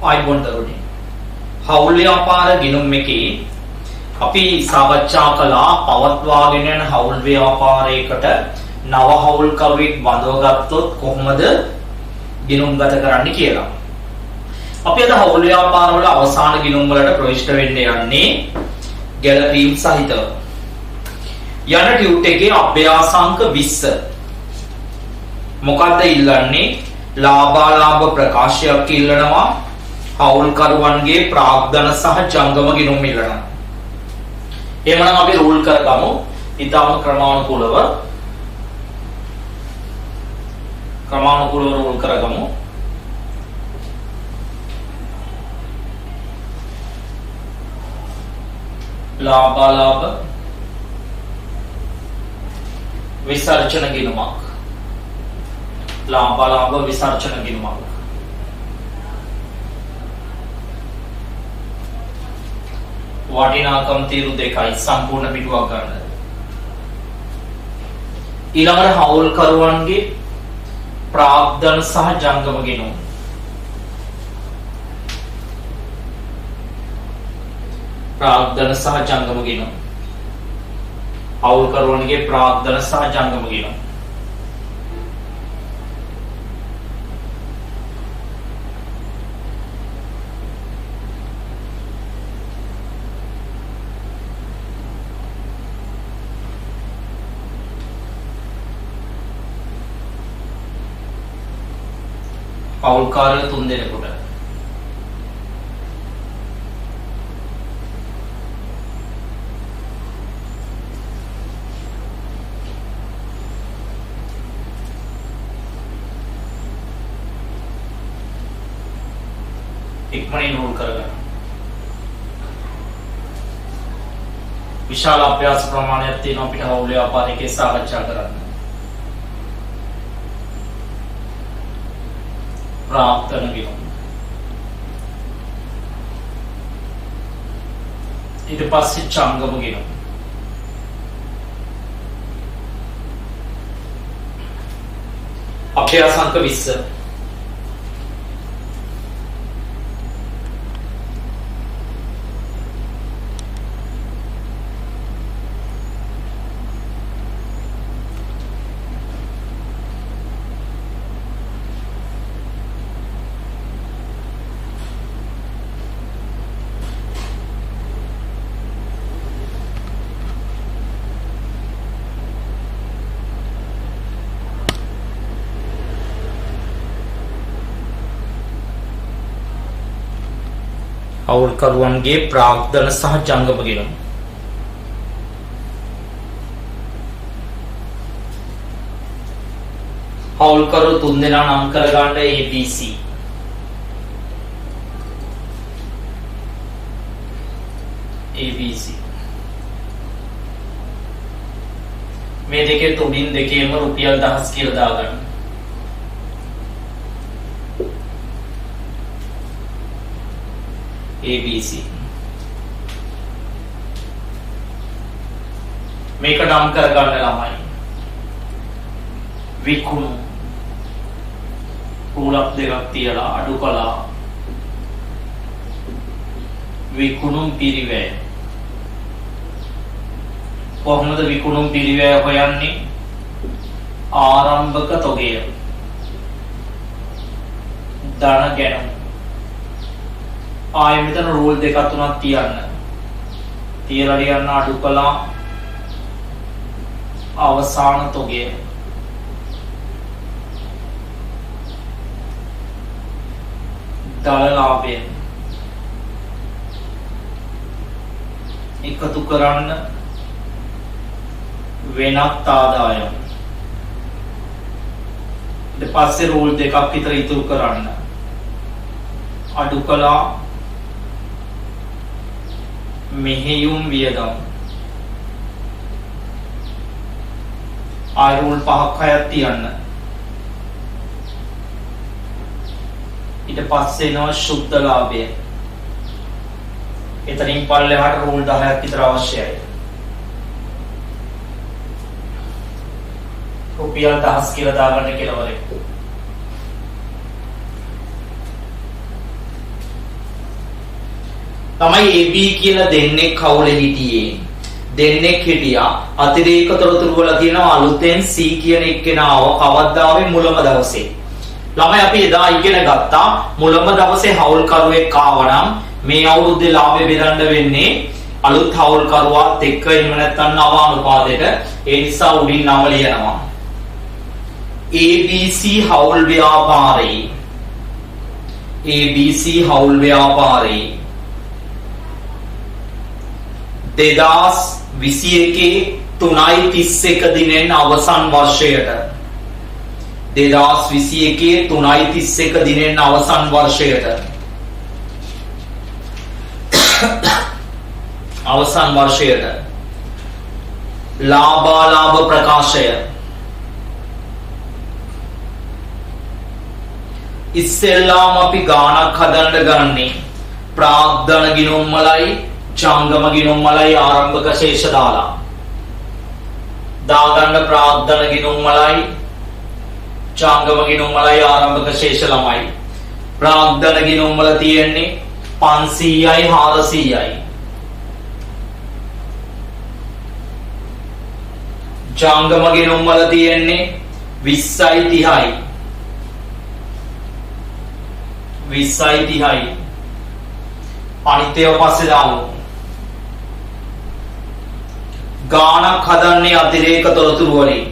ආයිබෝන් දරුවනි. හවුල් ව්‍යාපාර ගිණුම් එකේ අපි සාකච්ඡා කළා පවත්වාගෙන යන හවුල් ව්‍යාපාරයකට නව හවුල්කරුවෙක් බඳව ගත්තොත් කොහොමද ගිණුම්ගත කරන්න කියලා. අපි අද හවුල් ව්‍යාපාරවල අවසාන ගිණුම් වලට ප්‍රවිෂ්ඨ වෙන්න යන්නේ ගැලපීම් සහිතව. යන ටියුට් එකේ අභ්‍යාසාංක 20 මොකක්ද ඉල්ලන්නේ? ලාභාලාභ ප්‍රකාශයක් ඉල්ලනවා. හවුල්කරුවන්ගේ ප්‍රාග්ධන සහ ජංගම ගිණුම් ඉල්ලනවා. එහෙනම් අපි රූල් කරගමු. ඊටම ක්‍රමානුකූලව රූල් කරගමු. ලාභාලාභ විසර්ජන ගිණුමක්. ලාභාලාභ විසර්ජන ගිණුමක්. වටිනාකම් තීරු දෙකයි සම්පූර්ණ පිටුවක් ගන්න. ඊළඟට හවුල්කරුවන්ගේ ප්‍රාග්ධන සහ ජංගම ගිණුම්. ප්‍රාග්ධන සහ ජංගම ගිණුම්. හවුල්කරුවන්ගේ ප්‍රාග්ධන සහ ජංගම ගිණුම්. පෞල්කාරය 3 දෙනෙකුට ඉක්මනින් රූල් කරගන්න. විශාල අභ්‍යාස ප්‍රමාණයක් තියෙනවා අපිට හවුල් ව්‍යාපාරිකේ සාකච්ඡා කරන්න. ප්‍රාග්ධන ගිණුම්. ඊට පස්සේ ජංගම ගිණුම්. අභ්‍යාසාංක 20. හවුල්කරුවන්ගේ ප්‍රාග්ධන සහ ජංගම ගිණුම්. හවුල්කරු 3 දෙනා නම් කරගන්න ABC. ABC. මේ දෙකේ තුඩින් දෙකේම රුපියල් 1000 කියලා දාගන්න. ABC. මේක නම් කරගන්න ළමයි. විකුණු රූලක් දෙකක් තියලා අඩු කළා. විකුණුම් පිරිවැය. කොහොමද විකුණුම් පිරිවැය හොයන්නේ? ආරම්භක තොගය. ධන ගැනුම්. ආයෙ මෙතන රූල් දෙකක් තුනක් තියන්න. තියලා ලියන්න අඩු කළා අවසාන තොගය. දල ලාභය. එකතු කරන්න වෙනත් ආදායම්. ඊට පස්සේ රූල් දෙකක් විතර ඉතුරු කරන්න. අඩු කළා මෙහෙයුම් වියදම්. ආයුල් 5ක් 6ක් තියන්න. ඊට පස්සේ එනවා සුද්ධ ලාභය. එතනින් පල්ලෙහාට රූල් 10ක් විතර අවශ්‍යයි. රුපියල් 1000 කියලා දාගන්න කෙලවරේ. තමයි AB කියලා දෙන්නේ කවුල හිටියේ. දෙන්නෙක් හිටියා. අතිරේක තොරතුරු වල තියෙනවා අලුතෙන් C කියන එක්කෙනාව කවද්දාවේ මුලම දවසේ. ළමයි අපි එදා ඉගෙන ගත්තා මුලම දවසේ හවුල්කරුවෙක් ආවනම් මේ අවුරුද්දේ ලාභය බෙදන්න වෙන්නේ අලුත් හවුල්කරුවාත් එක්ක එහෙම නැත්නම් නව අනුපාතයට. ඒ නිසා උඩින් නම ලියනවා. ABC හවුල් ව්‍යාපාරේ ABC හවුල් ව්‍යාපාරේ 2021 3.31 දිනෙන් අවසන් වර්ෂයට 2021 3.31 දිනෙන් අවසන් වර්ෂයට අවසන් වර්ෂයට ලාභාලාභ ප්‍රකාශය ඉස්සෙල්ලාම අපි ගාණක් හදන්න ගන්නේ ප්‍රාග්ධන ගිණුම් වලයි ජංගම ගිණුම් වලයි ආරම්භක ශේෂ දාලා දාගන්න ප්‍රාග්ධන ගිණුම් වලයි ජංගම ගිණුම් වලයි ආරම්භක ශේෂ ළමයි ප්‍රාග්ධන ගිණුම් වල තියෙන්නේ 500යි 400යි ජංගම ගිණුම් වල තියෙන්නේ 20යි 30යි 20යි 30යි අනිත් ඒවා පස්සේ දාමු. ගාණක් හදන්නේ අතිරේක තොරතුරු වලින්.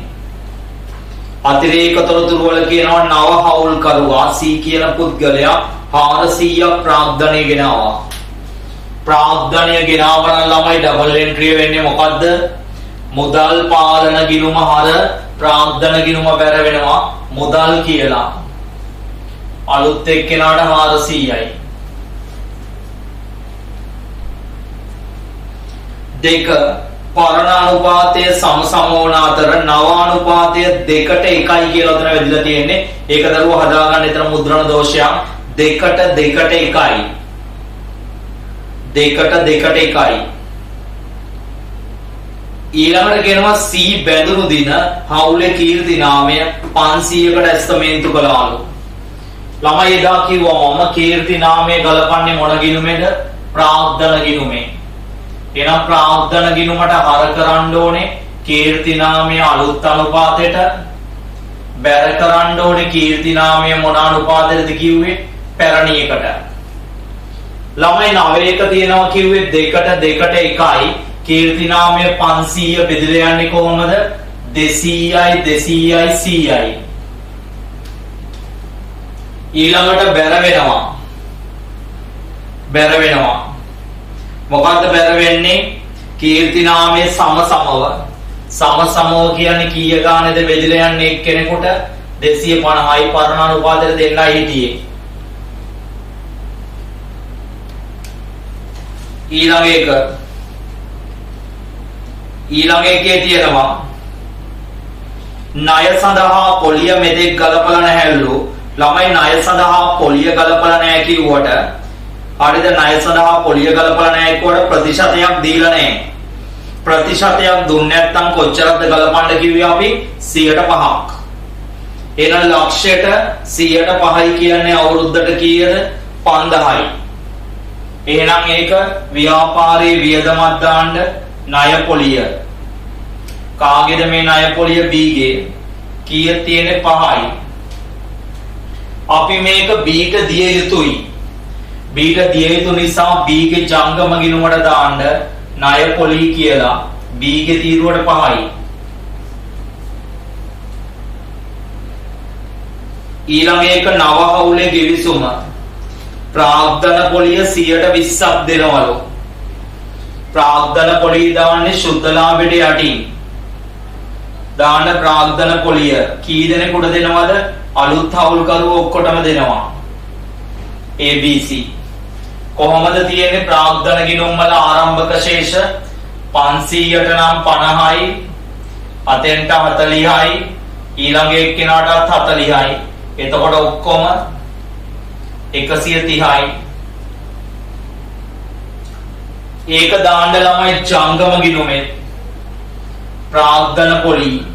අතිරේක තොරතුරු වල කියනවා නව හවුල්කරුවා C කියන පුද්ගලයා 400ක් ප්‍රාග්ධනය ගෙනාවා. ප්‍රාග්ධනය ගෙනාවන ළමයි ඩබල් එන්ට්‍රි වෙන්නේ මොකද්ද? මුදල් පාලන ගිණුම හර ප්‍රාග්ධන ගිණුම බැර වෙනවා මුදල් කියලා. අලුත් එක්කෙනාට 400යි. දෙක පරණ අනුපාතය සම වන අතර නව අනුපාතය 2ට 1යි කියලා උතන වෙදලා තියෙන්නේ. ඒක දරුවෝ හදාගන්න එතන මුද්‍රණ දෝෂයක්. 2ට 1යි. 2ට 1යි. ඊළඟට කියනවා C බැඳුණු දින හවුලේ කීර්ති නාමය 500කට ඇස්තමේන්තු කළාලු. ළමයි එදා කිව්වා මම කීර්ති නාමය ගලපන්නේ මොන ගිණුමේද? ප්‍රාග්ධන ගිණුමේ. එහෙනම් ප්‍රාග්ධන ගිණුමට හර කරන්න ඕනේ කීර්ති නාමය අලුත් අනුපාතයට. බැර කරන්න ඕනේ කීර්ති නාමය මොන අනුපාතයටද කිව්වේ? පැරණි එකට. ළමයි 9ක තියෙනවා කිව්වේ 2ට 1යි. කීර්ති නාමය 500 බෙදලා යන්නේ කොහොමද? 200යි 100යි. ඊළඟට බැර වෙනවා. මොකද්ද බැර වෙන්නේ? කීර්ති නාමයේ සමව කියන්නේ කීය ගානේද බෙදලා යන්නේ එක්කෙනෙකුට 250යි පරණ අනුපාතයට දෙන්නයි හිටියේ. ඊළඟ එකේ තියෙනවා ණය සඳහා පොලිය මෙතෙක් ගලපලා නැහැලු. ළමයි ණය සඳහා පොලිය ගලපලා නැහැ කිව්වට හරිද? ණය සඳහා පොලිය ගලපලා නැහැ කිව්වට ප්‍රතිශතයක් දීලා නැහැ. ප්‍රතිශතයක් දුන්නේ නැත්නම් කොච්චරද ගලපන්න කිව්වේ අපි? 105ක්. එහෙනම් ලක්ෂයට 105යි කියන්නේ අවුරුද්දට කීයද? 5000යි. එහෙනම් ඒක ව්‍යාපාරයේ වියදමක් දාන්න ණය පොලිය. කාගේද මේ ණය පොලිය? B ගේ. කීය තියෙන්නේ? 5යි. අපි මේක B ට දිය යුතුයි. B ට දිය යුතු නිසා B ගේ ජංගම ගිණුමට දාන්න ණය පොලී කියලා. B ගේ තීරුවට 5යි. ඊළඟ එක නව හවුලේ ගිවිසුම. ප්‍රාග්ධන පොලිය 120ක් දෙනවලු. ප්‍රාග්ධන පොලිය දාන්නේ ශුද්ධ ලාභයට යටින්. දාන්න ප්‍රාග්ධන පොලිය කී දෙනෙකුට දෙනවද? අලුත් හවුල්කරුවෝ ඔක්කොටම දෙනවා. ABC. කොහොමද තියෙන්නේ? ප්‍රාග්ධන ගිණුම් වල ආරම්භක ශේෂ 500ට නම් 50යි. අතෙන්ට 40යි. ඊළඟ එක්කෙනාටත් 40යි. එතකොට ඔක්කොම 130යි. ඒක දාන්න ළමයි ජංගම ගිණුමේ ප්‍රාග්ධන පොලි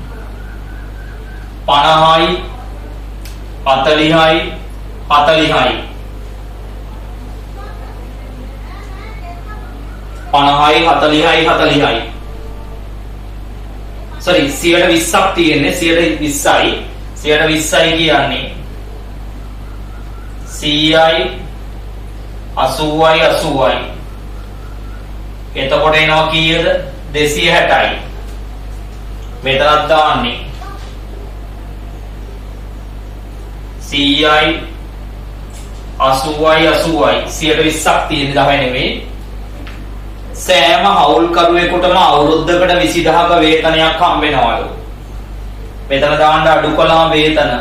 50යි 40යි 40යි. 50යි 40යි 40යි. sorry 120ක් තියෙන්නේ 120යි. 120යි කියන්නේ 100යි 80යි 80යි. එතකොට එනවා කීයද? 260යි. මෙතනත් දාන්නේ 100යි 80යි 80යි 120ක් තියෙන 10 නෙමෙයි. සෑම හවුල්කරුවෙකුටම අවුරුද්දකට 20000ක වේතනයක් හම්බ වෙනවලු. මෙතන දාන්න අඩු කළා වේතන.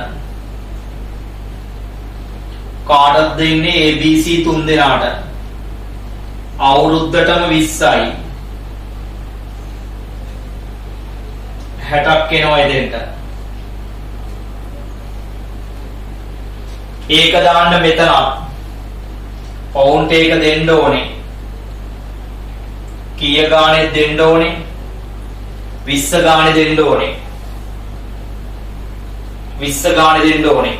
කාටද දෙන්නේ? ABC 3 දෙනාට. අවුරුද්දටම 20යි. 60ක් එනවා එදෙන්ට. ඒක දාන්න මෙතන පවුන්ට් එක දෙන්න ඕනේ. කීය ගානේ දෙන්න ඕනේ? 20 ගානේ දෙන්න ඕනේ. 20 ගානේ දෙන්න ඕනේ.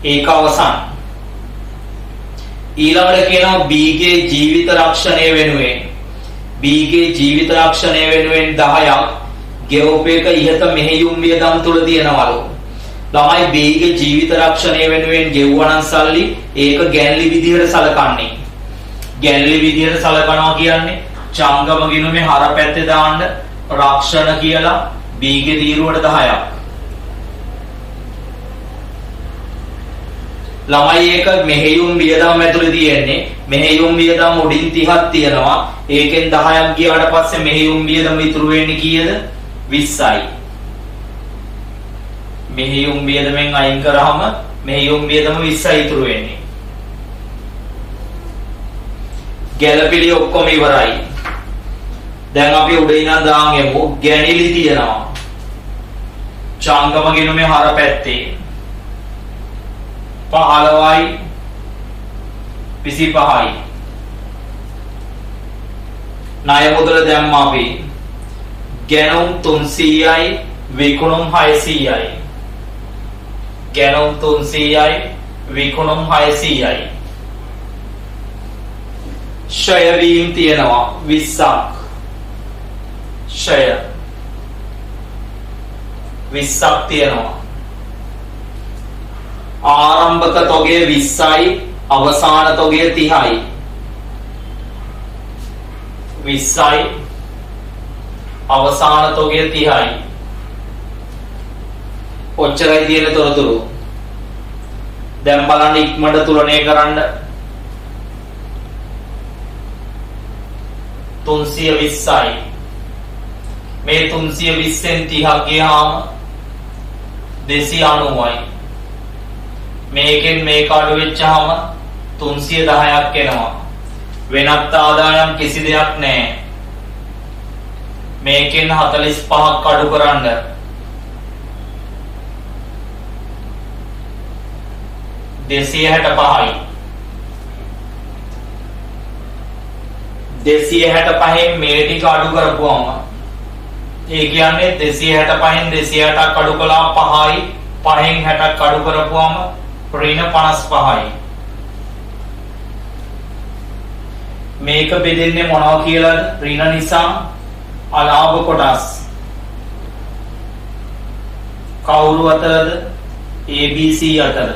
ඒක අවසන්. ඊළඟට කියනවා B ගේ ජීවිත රක්ෂණය වෙනුවෙන් B ගේ ජීවිත රක්ෂණය වෙනුවෙන් 10ක් ගෙවපේක ඉහත මෙහෙයුම් වියදම් තුල තියෙනවලු. ළමයි B ගේ ජීවිත රක්ෂණය වෙනුවෙන් ගෙවුවනම් සල්ලි ඒක ගැන්ලි විදිහට සලකන්නේ. ගැන්ලි විදිහට සලකනවා කියන්නේ චංගම ගිණුමේ හර පැත්තේ දාන්න රක්ෂණ කියලා B ගේ තීරුවට 10ක්. ළමයි ඒක මෙහෙයුම් වියදම් ඇතුලේ තියෙන්නේ. මෙහෙයුම් වියදම් උඩින් 30ක් තියෙනවා. ඒකෙන් 10ක් ගියාට පස්සේ මෙහෙයුම් වියදම් ඉතුරු වෙන්නේ කීයද? 20යි. මෙහෙයුම් වියදමෙන් අයින් කරාම මෙහෙයුම් වියදම 20යි ඉතුරු වෙන්නේ. ගැළපිලි ඔක්කොම ඉවරයි. දැන් අපි උඩ ඉඳන් දාන්ගෙමු ගැණිලි තියෙනවා. චංගම ගිණුමේ හර පැත්තේ 15යි 25යි. ණය මුදල දැම්ම අපි ගැණුම් 300යි විකුණුම් 600යි. ගැණුම් 300යි විකුණුම් 600යි. ෂය වීම තියෙනවා 20ක්. ෂය 20ක් තියෙනවා. ආරම්භක තොගය 20යි අවසාන තොගය 30යි. 20යි අවසාන තොගය 30යි. ඔච්චරයි තියෙන තොරතුරු. දැන් බලන්න ඉක්මනට තුලණය කරන්න. 320යි. මේ 320න් 30ක් ගියාම 290යි. මේකෙන් මේක අඩු වෙච්චාම 310ක් එනවා. වෙනත් ආදායම් කිසි දෙයක් නැහැ. මේකෙන් 45ක් අඩු කරන්න 265යි. 265න් මේ ටික අඩු කරපුවම ඒ කියන්නේ 265න් 260ක් අඩු කළා 5යි. 5න් 60ක් අඩු කරපුවම ඍණ 55යි. මේක බෙදෙන්නේ මොනවා කියලාද? ඍණ නිසා අලාභ කොටස්. කවුරු අතරද? ABC අතර.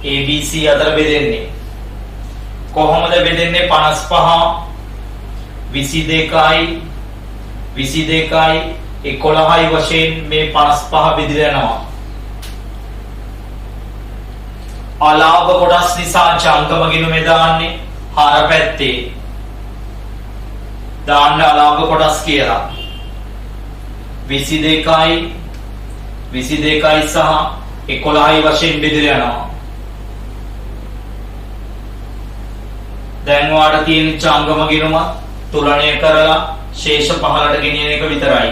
ABC අතර බෙදෙන්නේ කොහොමද බෙදෙන්නේ? 55 22යි 22යි 11යි වශයෙන් මේ 55 බෙදලා යනවා. අලාභ කොටස් නිසා චංකම ගිණුමේ දාන්නේ හර පැත්තේ දාන්න අලාභ කොටස් කියලා. 22යි 22යි සහ 11යි වශයෙන් බෙදලා යනවා. දැන් ඔයාලට තියෙන චංගම ගිණුම තුලණය කරලා ශේෂ 15ට ගෙනියන එක විතරයි.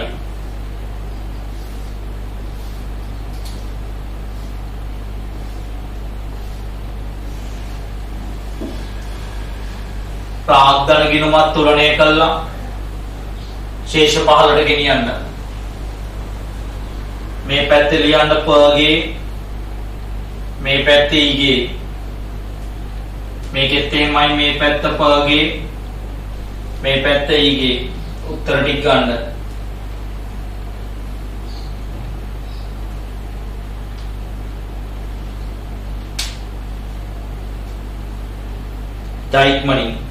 ප්‍රාග්ධන ගිණුමත් තුලණය කළා ශේෂ 15ට ගෙනියන්න. මේ පැත්තේ ලියන්න පගේ මේ පැත්තේ ඊගේ මේකෙත් එහෙමයි මේ පැත්ත පගේ මේ පැත්ත ඊගේ උත්තර ටික ගන්න ඉක්මනින්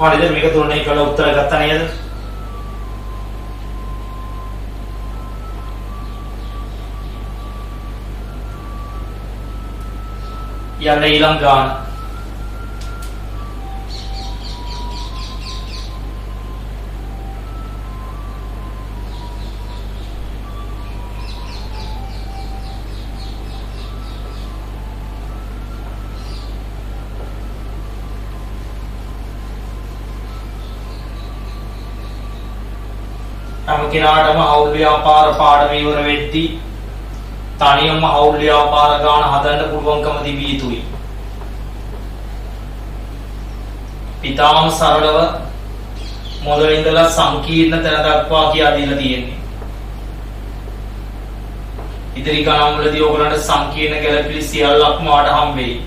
හරිද මේක තුනයි කළා උත්තර ගත්තා නේද යන්න ඊළඟ ගාන හැම කෙනාටම හවුල් ව්‍යාපාර පාඩම ඉවර වෙද්දී තනියම හවුල් ව්‍යාපාර ගාන හදන්න පුළුවන්කම තිබිය යුතුයි. පිටාම සරලව මොළේ ඉඳලා සංකීර්ණ තැන දක්වා කියා දීලා තියෙන්නේ. ඉදිරි ගණන් වලදී ඔයගලන්ට සංකීර්ණ ගැළපිලි සියල්ලක්ම වාට හම් වෙයි.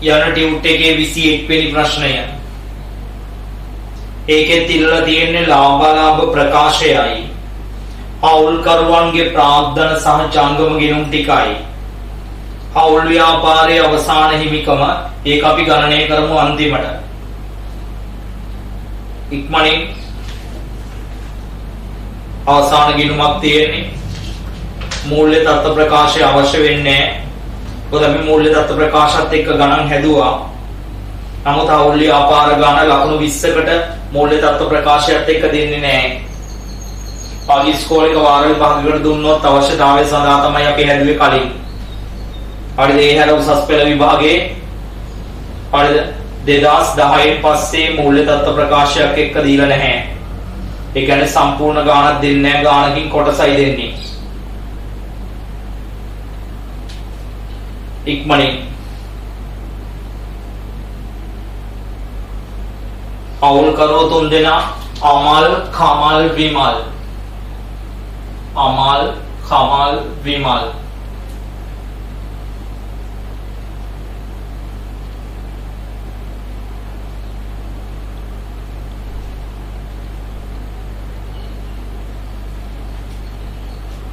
යන ටියුට් එකේ 21 වෙනි ප්‍රශ්නය. ඒකෙත් ඉල්ලලා තියෙන්නේ ලාභාලාභ ප්‍රකාශයයි. හවුල්කරුවන්ගේ ප්‍රාග්ධන සහ ජංගම ගිණුම් ටිකයි. හවුල් ව්‍යාපාරයේ අවසාන හිමිකම ඒක අපි ගණනය කරමු අන්තිමට. ඉක්මනින් අවසාන ගිණුමක් තියෙන්නේ. මූල්‍ය තත්ත්ව ප්‍රකාශය අවශ්‍ය වෙන්නේ නැහැ. ඔතන අපි මූල්‍ය තත්ත්ව ප්‍රකාශات එක්ක ගණන් හැදුවා. නමුත් හවුල් ව්‍යාපාර ගාන ලකුණු 20කට මූල්‍ය තත්ත්ව ප්‍රකාශයත් එක්ක දෙන්නේ නැහැ. පාගි ස්කෝර් එක වාර විභාගයකට දුන්නොත් අවශ්‍යතාවය සඳහා තමයි අපි හැදුවේ කලින්. හරිද? ඒ හැර උසස් පෙළ විභාගයේ හරිද 2010 පස්සේ මූල්‍ය තත්ත්ව ප්‍රකාශයක් එක්ක දීලා නැහැ. ඒ කියන්නේ සම්පූර්ණ ගානක් දෙන්නේ නැහැ. ගානකින් කොටසයි දෙන්නේ. ඉක්මනින් හවුල් කරෝ තුන් දෙනා අමල් කමල් විමල් අමල් කමල් විමල්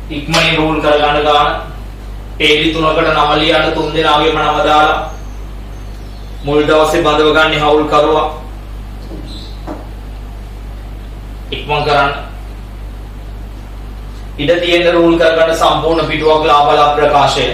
ඉක්මනින් රූල් කරගන්න ගන්න පේලි තුනකට නම ලියන්න තුන් දෙනාගේම නම දාලා මුල් දවසේ බඳව ගන්න හවුල් කරුවා ඉක්මන් කරන්න ඉඩ තියෙන රූල් කරගන්න සම්පූර්ණ පිටුවක් ලාභාලාභ ප්‍රකාශය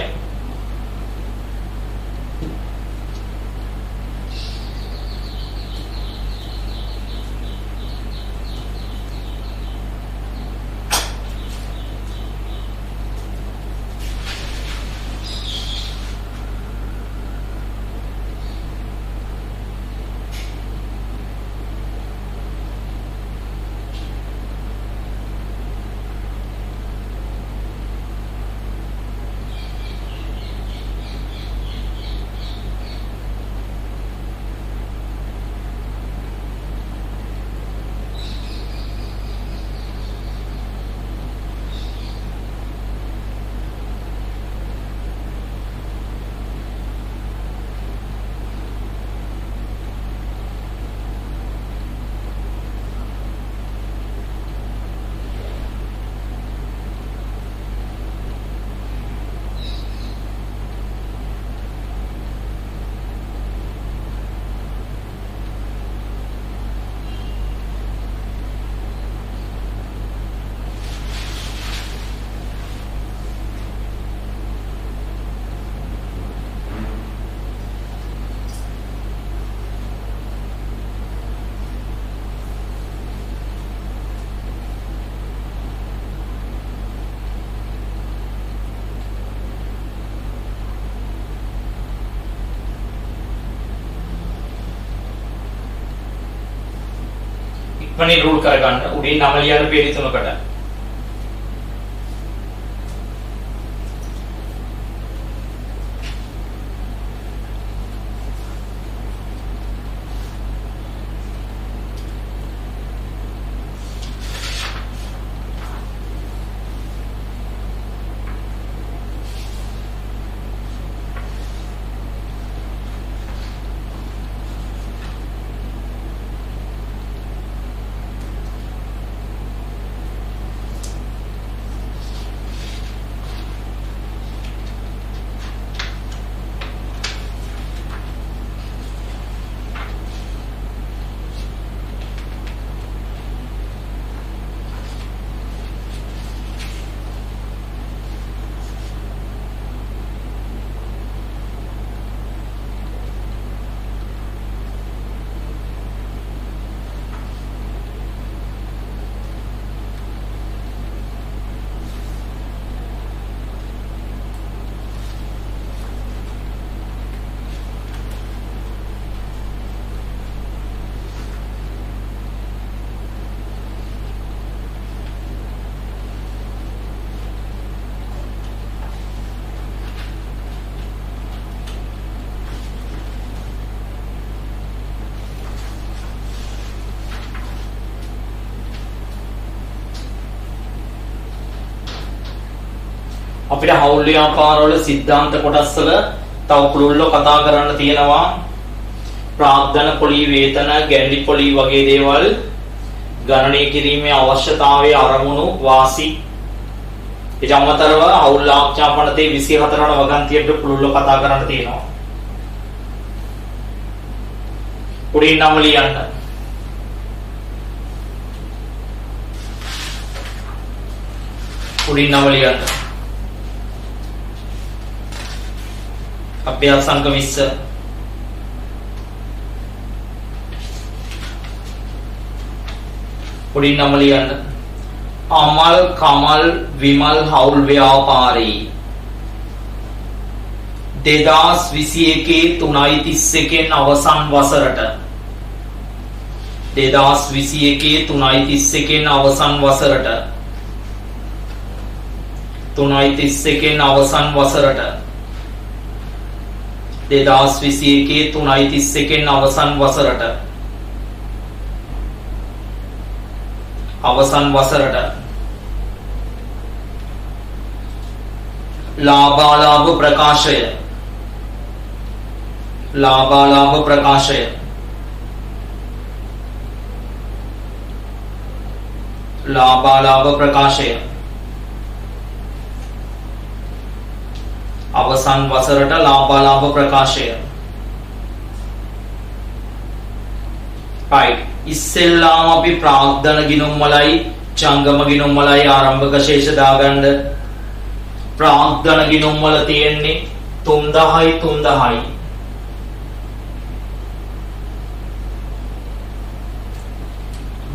ඉක්මනින් රූල් කරගන්න. උඩින් නම ලියන්න පේලි තුනකට. අපිට හවුල් ව්‍යාපාරවල සිද්ධාන්ත කොටස් වල තව පුළුල්ව කතා කරන්න තියෙනවා. ප්‍රාග්ධන පොලි වේතන ගැන්ඩි පොලි වගේ දේවල් ගණනය කිරීමේ අවශ්‍යතාවයේ අරමුණු වාසි ඊට අමතරව හවුල් ආඥා පනතේ 24 වන වගන්තියට පුළුල්ව කතා කරන්න තියෙනවා. උඩින් නම ලියන්න. උඩින් නම ලියන්න. අභ්‍යාස අංක 20 උඩින් නම ලියන්න. අමල් කමල් විමල් හවුල් ව්‍යාපාරී 2021 3:31 අවසන් වසරට 2021 3:31 අවසන් වසරට 3:31 අවසන් වසරට 2021 3:31 අවසන් වසරට අවසන් වසරට ලාභාලාභ ප්‍රකාශය ලාභාලාභ ප්‍රකාශය ලාභාලාභ ප්‍රකාශය අවසන් වසරට ලාභාලාභ ප්‍රකාශය. right ඉස්සෙල්ලාම අපි ප්‍රාග්ධන ගිණුම් වලයි ජංගම ගිණුම් වලයි ආරම්භක ශේෂ දාගන්න. ප්‍රාග්ධන ගිණුම් වල තියෙන්නේ 3000යි 3000යි.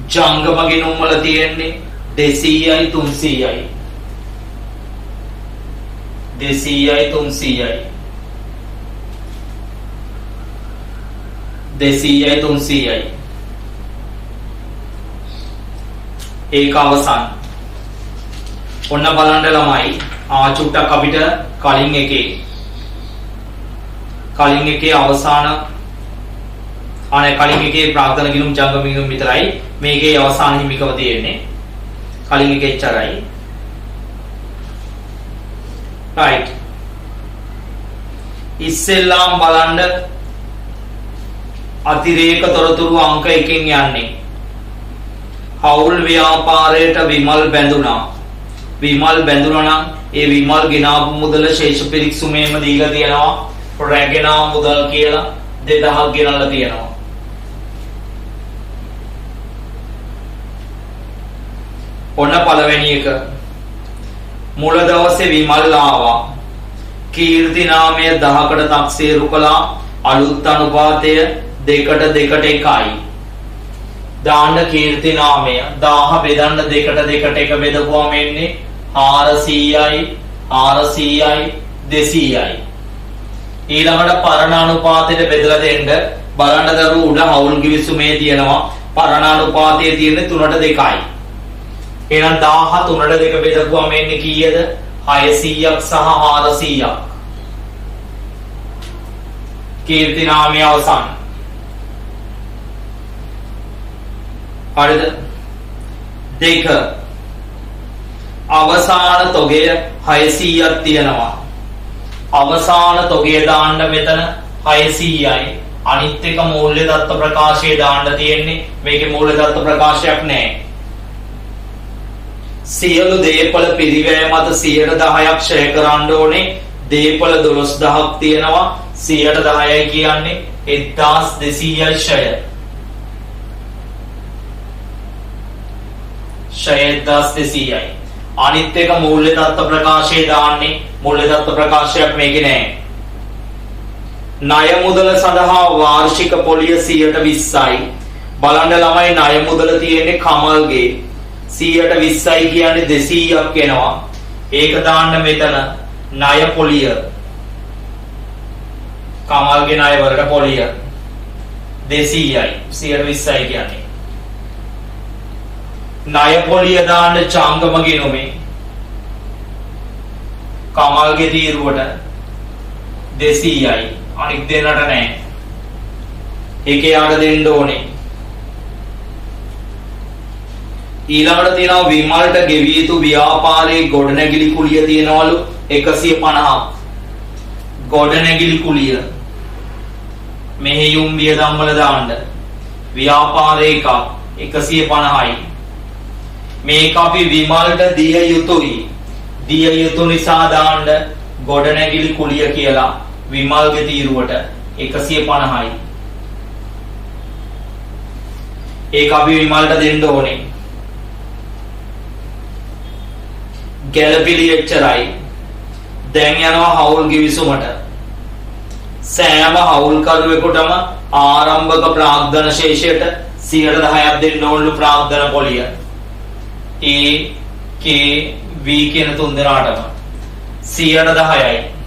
ජංගම ගිණුම් වල තියෙන්නේ 200යි 300යි. 200යි 300යි 200යි 300යි ඒක අවසන්. ඔන්න බලන්න ළමයි ආචුට්ටක් අපිට කලින් එකේ අවසාන කලින් එකේ ප්‍රාග්ධන ගිණුම් ජංගම ගිණුම් විතරයි මේකේ අවසාන හිමිකව තියෙන්නේ. කලින් එකේ එච්චරයි. right ඉස්සෙල්ලාම බලන්න අතිරේක තොරතුරු අංක 1කින් යන්නේ. හවුල් ව්‍යාපාරයට විමල් බැඳුනා. විමල් බැඳුනා නම් ඒ විමල් ගෙනාවු මුදල ශේෂ පිරික්සුමේම දීලා තියෙනවා. රැගෙනා මුදල් කියලා 2000ක් ගෙනල්ලා තියෙනවා. ඔන්න පළවෙනි එක. මුල දවසේ විමල් ආවා. කීර්ති නාමය 10කට තක්සේරු කළා. අලුත් අනුපාතය 2ට 1යි. දාන්න කීර්ති නාමය 1000 බෙදන්න 2ට 1 බෙදපුවාම එන්නේ 400යි 400යි 200යි. ඊළඟට පරණ අනුපාතයට බෙදලා දෙන්න බලන්න දරුවෝ උඩ හවුල් කිවිසුමේ තියෙනවා පරණානුපාතයේ තියෙන්නේ 3ට 2යි. එහෙනම් 1000 3ට 2 බෙදපුවම එන්නේ කීයද? 600ක් සහ 400ක්. කීර්ති නාමය අවසන්. හරිද? 2 අවසාන තොගය 600ක් තියෙනවා. අවසාන තොගය දාන්න මෙතන 600යි. අනිත් එක මූල්‍ය දත්ත ප්‍රකාශය දාන්න තියෙන්නේ. මේකේ මූල්‍ය දත්ත ප්‍රකාශයක් නැහැ. සියලු දේපල පිරිවැය මත 10%ක් ක්ෂය කරන්න ඕනේ. දේපල 12000ක් තියෙනවා. 10%යි කියන්නේ 1200යි ක්ෂය. ක්ෂය 1200යි. අනිත් එක මූල්‍ය දත්ත ප්‍රකාශය දාන්නේ. මූල්‍ය දත්ත ප්‍රකාශයක් මේකේ නැහැ. ණය මුදල සඳහා වාර්ෂික පොලිය 120යි. බලන්න ළමයි ණය මුදල තියෙන්නේ කමල්ගේ 120යි කියන්නේ 200ක් එනවා. ඒක දාන්න මෙතන ණය පොලිය. කමල්ගේ ණය වලට පොලිය 200යි 120යි කියන්නේ. ණය පොලිය දාන්න චංගම ගිණුමේ කමල්ගේ තීරුවට 200යි. අනික් දෙන්නට නැහැ. ඒකේ යාට දෙන්න ඕනේ. ඊළඟට තියෙනවා විමල්ට ගෙවිය යුතු ව්‍යාපාරයේ ගොඩනැගිලි කුලිය තියෙනවලු 150ක්. ගොඩනැගිලි කුලිය මෙහෙයුම් වියදම් වල දාන්න ව්‍යාපාරේ එකක් 150යි. මේක අපි විමල්ට දිය යුතුයි. දිය යුතු නිසා දාන්න ගොඩනැගිලි කුලිය කියලා විමල්ගේ තීරුවට 150යි. ඒක අපි විමල්ට දෙන්න ඕනේ. ගැළපිලි එච්චරයි. දැන් යනවා හවුල් ගිවිසුමට. සෑම හවුල්කරුවෙකුටම ආරම්භක ප්‍රාග්ධන ශේෂයට 10%ක් දෙන්න ඕනලු ප්‍රාග්ධන පොලිය. A K V කියන තුන් දෙනාටම 10%යි.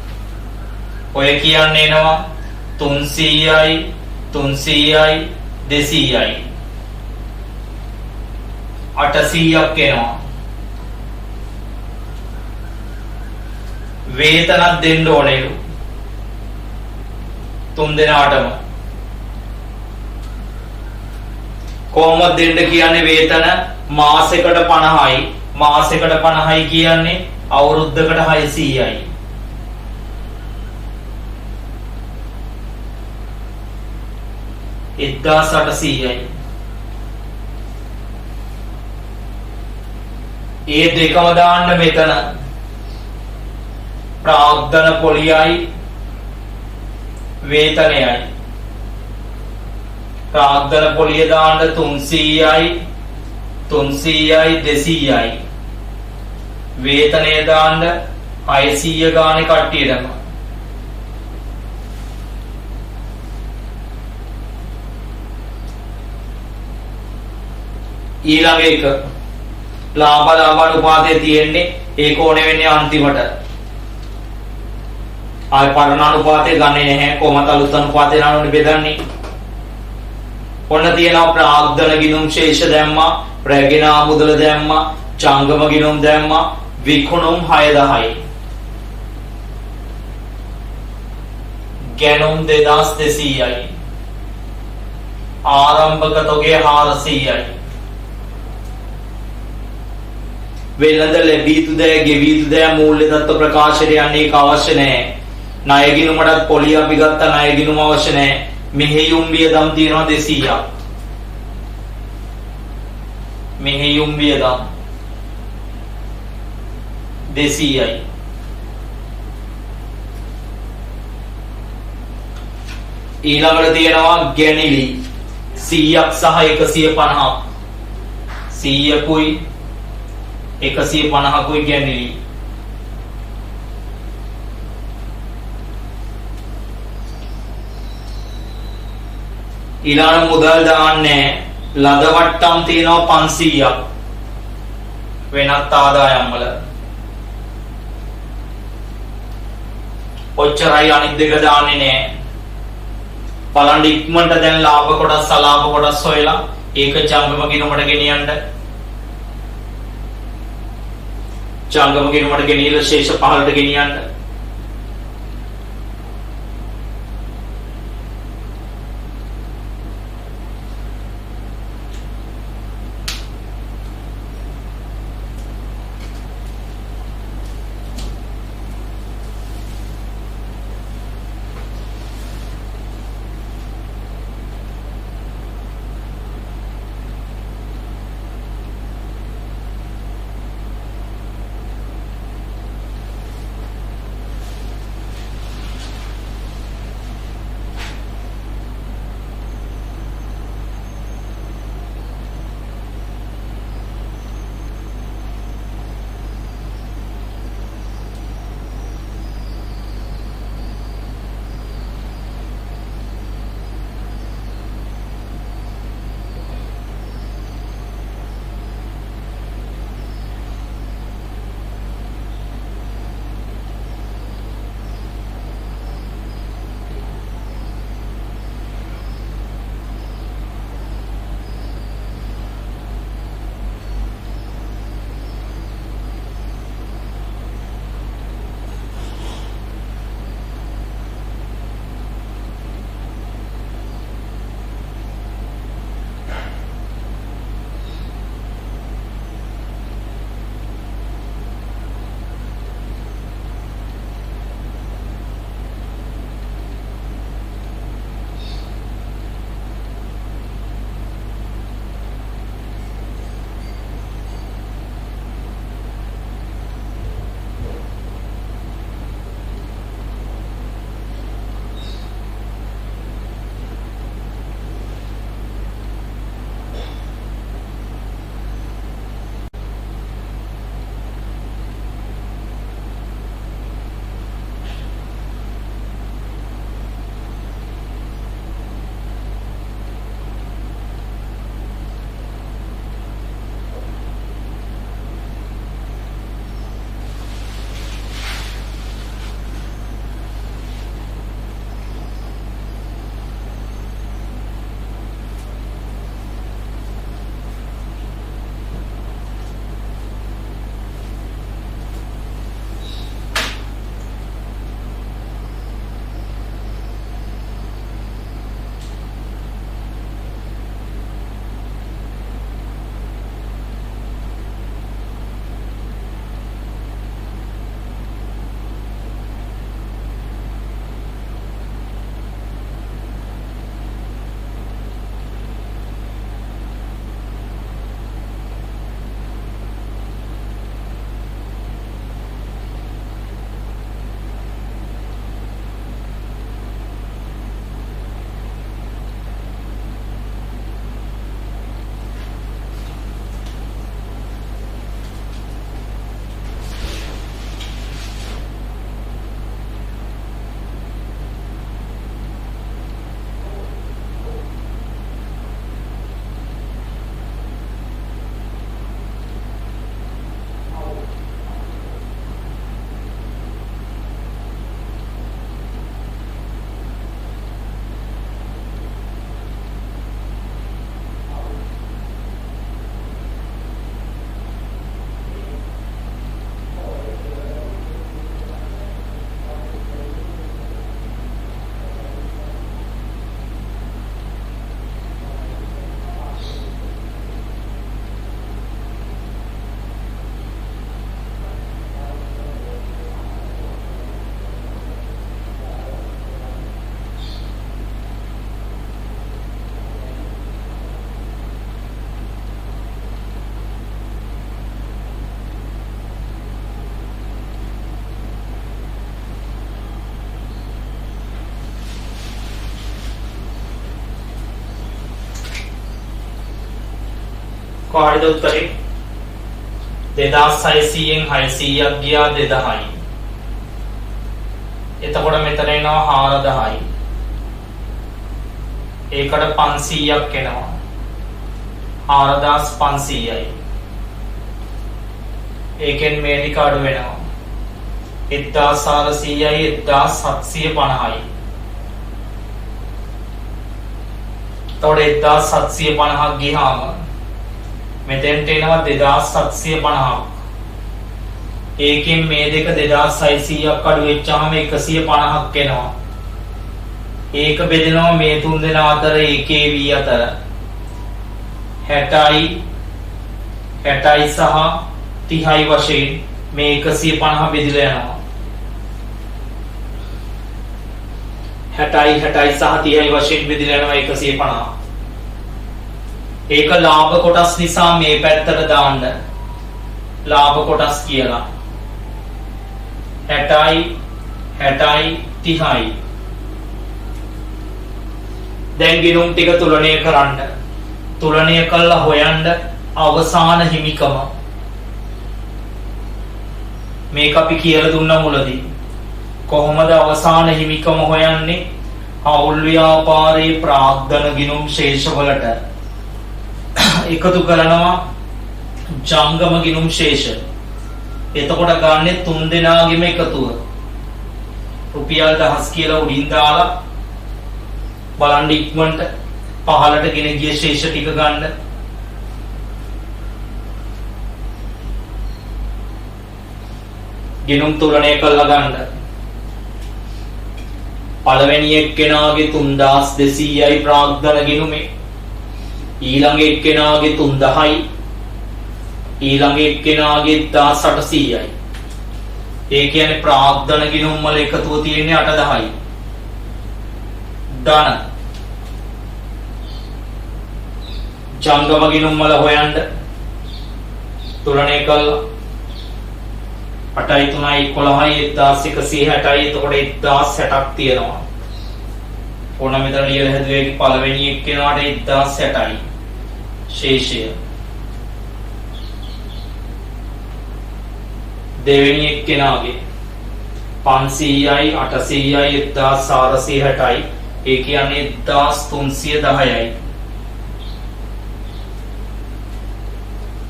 ඔය කියන්නේ එනවා 300යි 300යි 200යි 800ක් එනවා. වේතනක් දෙන්න ඕනේලු තුන් දෙනාටම. කොහොමද දෙන්න කියන්නේ වේතන? මාසෙකට 50යි. මාසෙකට 50යි කියන්නේ අවුරුද්දකට 600යි. එක්දාස් 800යි. ඒ දෙකම දාන්න මෙතන ප්‍රාග්ධන පොලියයි වේතනයයි. ප්‍රාග්ධන පොලිය දාන්න 300යි 300යි 200යි. වේතනය දාන්න 600 ගානේ කට්ටියටම. ඊළඟ එක ලාභ අනුපාතය තියෙන්නේ ඒක ඕනේ වෙන්නේ අන්තිමට. ආය පරණ අනුපාතය ගන්නෙ නැහැ. කොහොමද අලුත් අනුපාතය නානුනේ බෙදන්නේ? ඔන්න තියෙනවා ප්‍රාග්ධන ගිණුම් ශේෂ දැම්මා, රැගෙන මුදල දැම්මා, ජංගම ගිණුම් දැම්මා, විකුණුම් 6000යි. ගැනුම් 2200යි. ආරම්භක තොගය 400යි. වෙළඳ ලැබිය යුතු දෑ ගෙවිය යුතු දෑ මූල්‍ය දත්ත ප්‍රකාශයට යන්නේ ඒක අවශ්‍ය නැහැ. ණය ගිණුමටත් පොලිය අපි ගත්ත ණය ගිණුම අවශ්‍ය නැහැ. මෙහෙයුම් වියදම් තියෙනවා 200ක්. මෙහෙයුම් වියදම් 200යි. ඊළඟට තියෙනවා ගැනිලි 100ක් සහ 150ක්. 100කුයි 150කුයි ගැනිලි. ඊළඟ මුදල් දාන්නේ ලද වට්ටම් තියෙනවා 500ක් වෙනත් ආදායම් වල. ඔච්චරයි අනිත් දෙක දාන්නේ නැහැ. බලන්න ඉක්මනට දැන් ලාභ කොටස් අලාභ කොටස් හොයලා ඒක ජංගම ගිණුමට ගෙනියන්න. ජංගම ගිණුමට ගෙනියලා ශේෂ 15ට ගෙනියන්න. කොහරිද උත්තරේ 2600න් 600ක් ගියා 2000යි. එතකොට මෙතන එනවා 4000යි. ඒකට 500ක් එනවා 4500යි. ඒකෙන් මේ ටික අඩු වෙනවා 1400යි 1750යි. තොට 1750ක් ගිහාම මෙතෙන්ට එනවා 2750ක්. ඒකෙන් මේ දෙක 2600ක් අඩු වෙච්චාම 150ක් එනවා. ඒක බෙදෙනවා මේ තුන් දෙනා අතර ඒකේ v අතර 60යි 60යි සහ 30යි වශයෙන් මේ 150 බෙදලා යනවා. 60යි 60යි සහ 30යි වශයෙන් බෙදලා යනවා 150. ඒක ලාභ කොටස් නිසා මේ පැත්තට දාන්න ලාභ කොටස් කියලා 60යි 60යි 30යි. දැන් ගිණුම් ටික තුලණය කරන්න. තුලණය කළා හොයන්න අවසාන හිමිකම. මේක අපි කියලා දුන්නා මුලදී. කොහොමද අවසාන හිමිකම හොයන්නේ? හවුල් ව්‍යාපාරයේ ප්‍රාග්ධන ගිණුම් ශේෂවලට එකතු කරනවා ජංගම ගිණුම් ශේෂ. එතකොට ගන්නේ තුන් දෙනාගේම එකතුව. රුපියල් 1000 කියලා උඩින් දාලා බලන්න ඉක්මනට පහළට ගෙන ගිය ශේෂ ටික ගන්න. ගිණුම් තුලණය කරලා ගන්න. පළවෙනි එක්කෙනාගේ 3200යි ප්‍රාග්ධන ගිණුමේ. ඊළඟ එක්කෙනාගේ 3000යි. ඊළඟ එක්කෙනාගේ 1800යි. ඒ කියන්නේ ප්‍රාග්ධන ගිණුම් වල එකතුව තියෙන්නේ 8000යි. ධන ජංගම ගිණුම් වල හොයන්න තුලණය කළා 8යි 3යි 11යි 1160යි. එතකොට 1060ක් තියෙනවා. ඕන මෙතන ලියලා හැදුවේ පළවෙනි එක්කෙනාට 1060යි ශේෂය. දෙවෙනි එක්කෙනාගේ 500යි 800යි 1460යි. ඒ කියන්නේ 1310යි.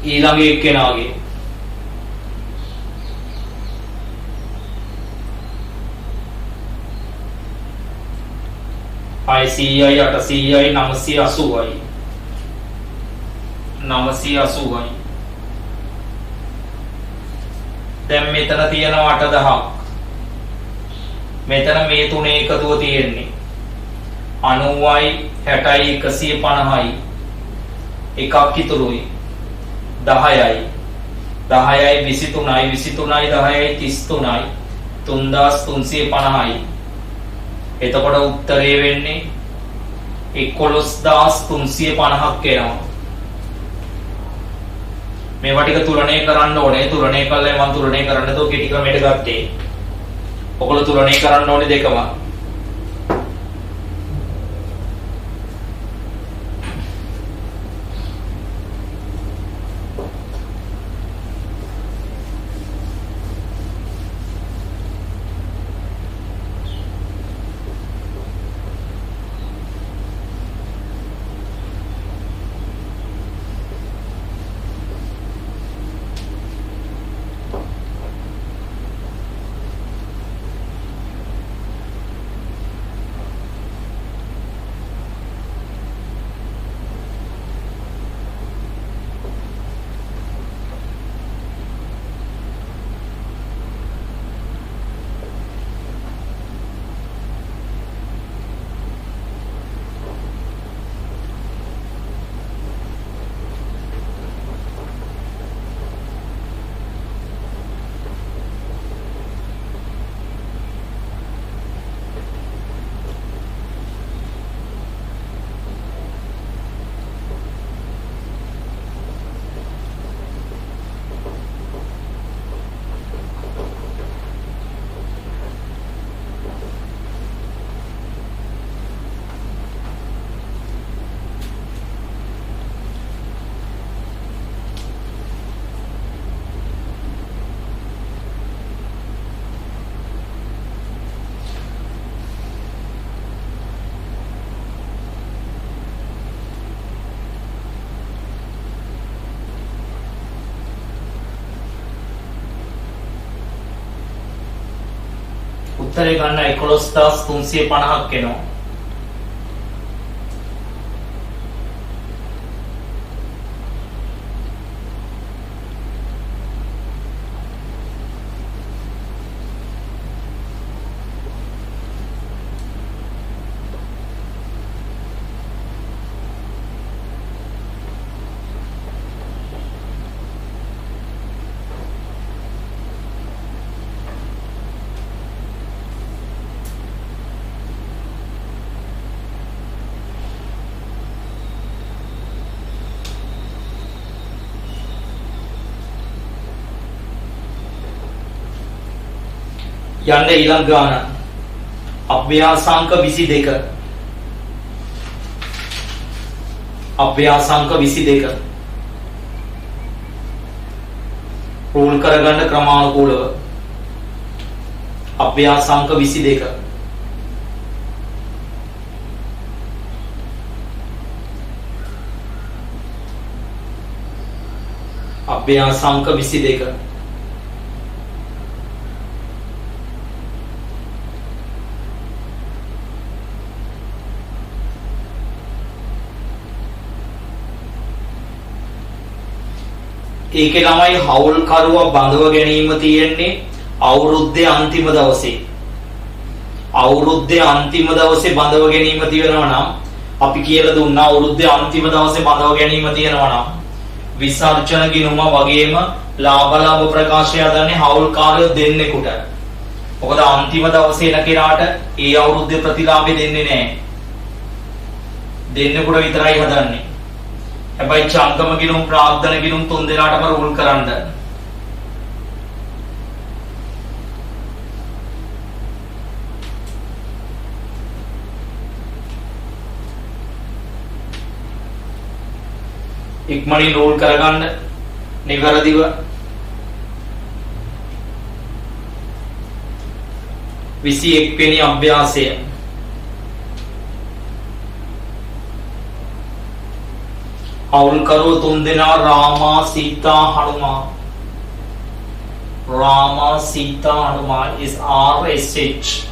ඊළඟ එක්කෙනාගේ 600යි 800යි 980යි 980යි. දැන් මෙතන තියෙනවා 8000ක්. මෙතන මේ තුනේ එකතුව තියෙන්නේ 90යි 60යි 150යි. එකක් ඉතුරුයි 10යි 10යි 23යි 23යි 10යි 33යි 3350යි. එතකොට උත්තරේ වෙන්නේ 11350ක් එනවා. මේවා ටික තුලණය කරන්න ඕනේ. තුලණය කළා මම තුලණය කරන්න තෝ කෙටි ක්‍රමයට ගත්තේ. ඔයගොල්ලෝ තුලණය කරන්න ඕනේ දෙකම. උත්තරේ ගන්න 11350ක් එනවා. යන්න ඊළඟ ගාන. අභ්‍යාසාංක 22. අභ්‍යාසාංක 22. රූල් කරගන්න ක්‍රමානුකූලව. අභ්‍යාසාංක 22. අභ්‍යාසාංක 22. ඒකේ ළමයි හවුල්කරුවා බඳව ගැනීම තියෙන්නේ අවුරුද්දේ අන්තිම දවසේ. අවුරුද්දේ අන්තිම දවසේ බඳව ගැනීම තියෙනවා නම් අපි කියලා දුන්නා අවුරුද්දේ අන්තිම දවසේ බඳව ගැනීම තියෙනවා නම් විසර්ජන ගිණුම වගේම ලාභ ප්‍රකාශය හදන්නේ හවුල්කාරයෝ දෙන්නෙකුට. මොකද අන්තිම දවසේ එන කෙනාට ඒ අවුරුද්දේ ප්‍රතිලාභය දෙන්නේ නැහැ. දෙන්නෙකුට විතරයි හදන්නේ. හැබැයි චංගම ගිණුම් ප්‍රාග්ධන ගිණුම් තුන් දෙනාටම රූල් කරන්න. ඉක්මනින් රූල් කරගන්න නිවැරදිව. විසි එක්වෙනි අභ්‍යාසය. හවුල්කරුවෝ තුන් දෙනා Rama Sita Hanuman. Rama Sita Hanuman is RSH.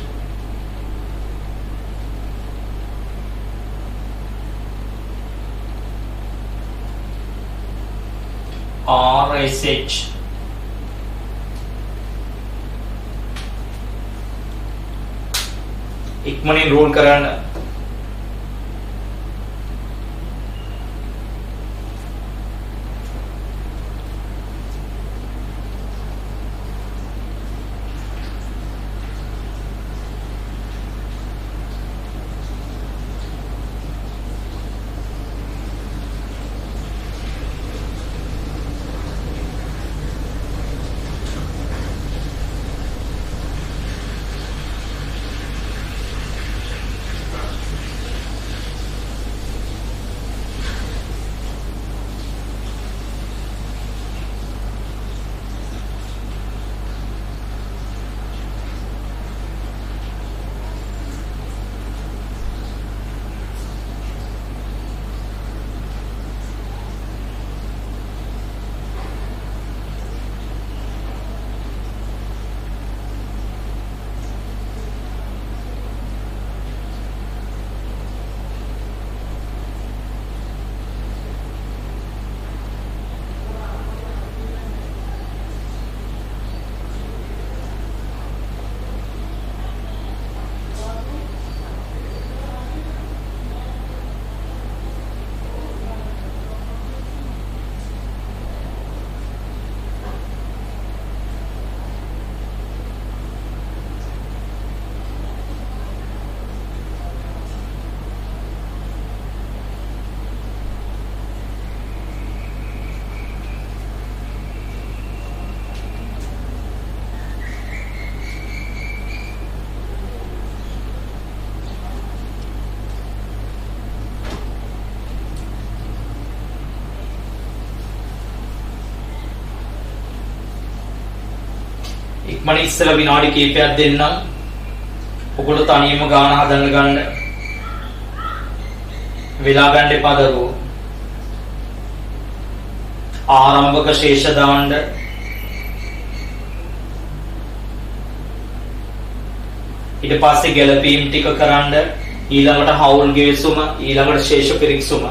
RSH. ඉක්මනින් රූල් කරන්න. ඉක්මනින් ඉස්සලා විනාඩි කිහිපයක් දෙන්නම්. ඔගොල්ලෝ තනියම ගාන හදන්න ගන්න. වෙලා ගන්න එපා දරුවෝ. ආරම්භක ශේෂ දාන්න. ඊට පස්සේ ගැලපීම් ටික කරන්න. ඊළඟට හවුල් ගෙවිසුම, ඊළඟට ශේෂ පිරික්සුම.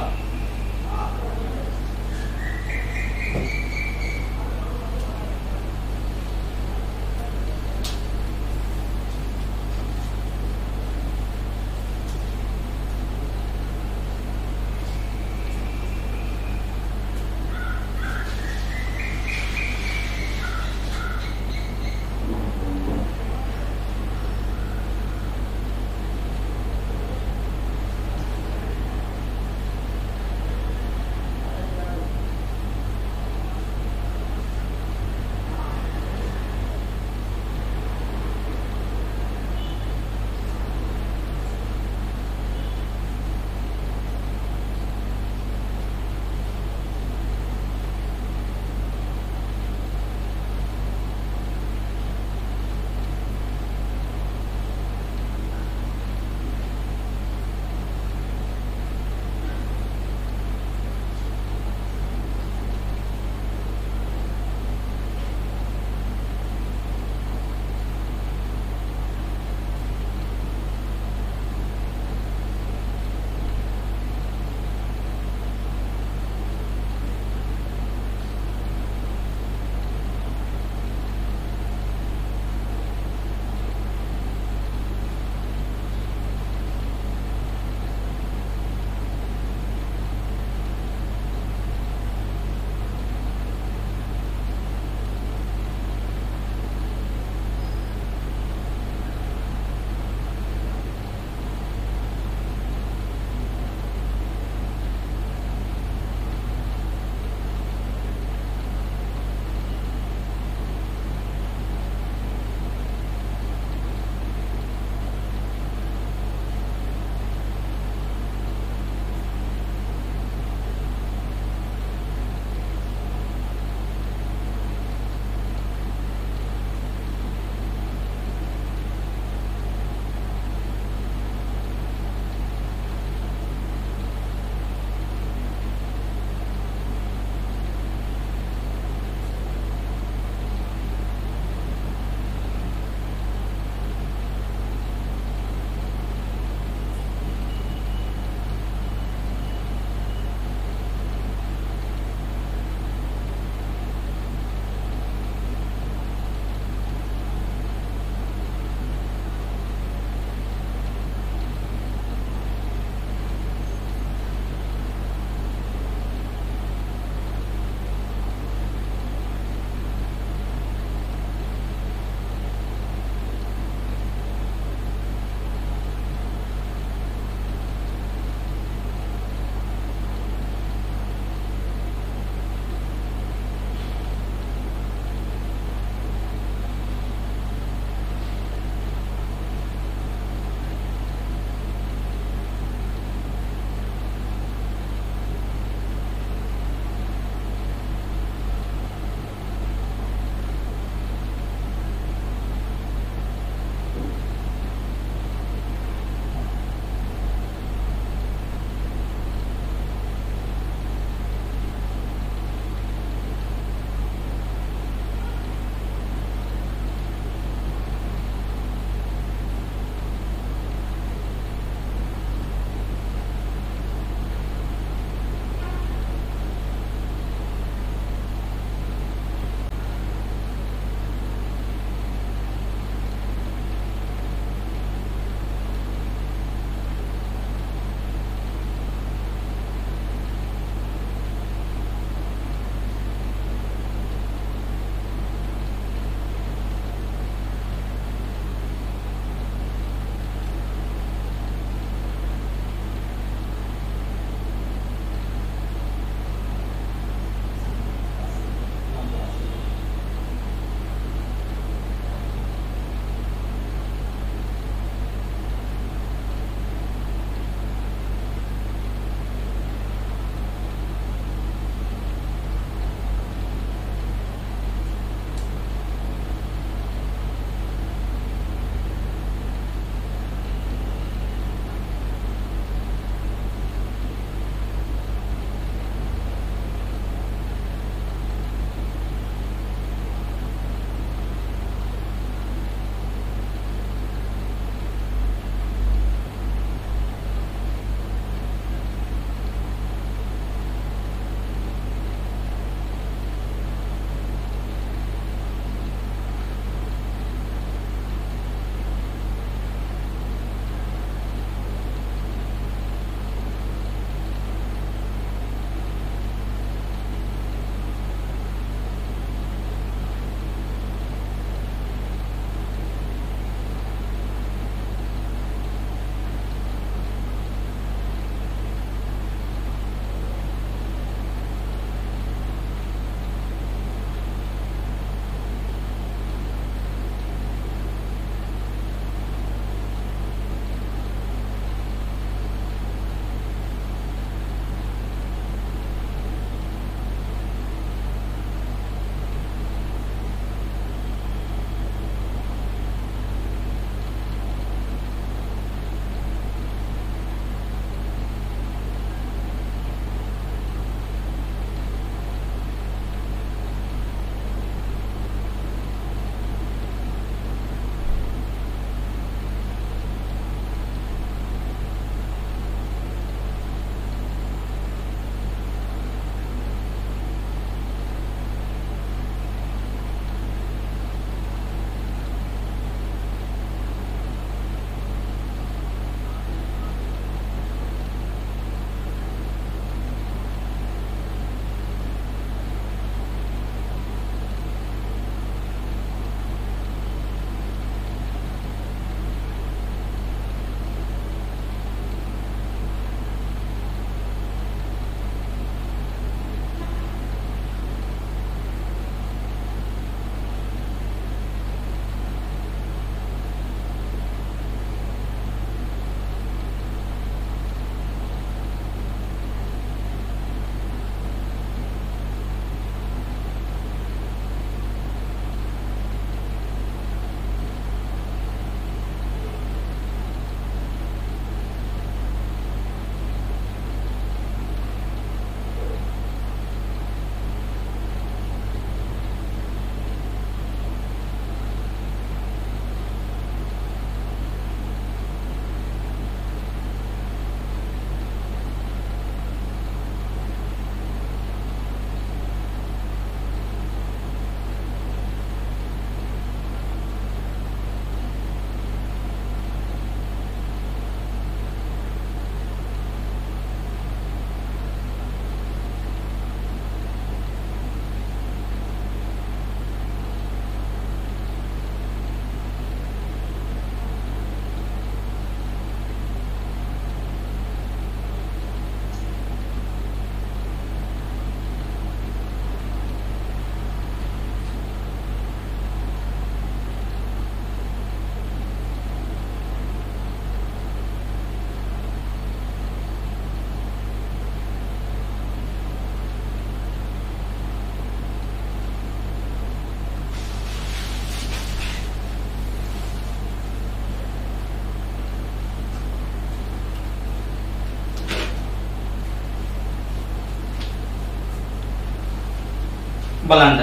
බලන්න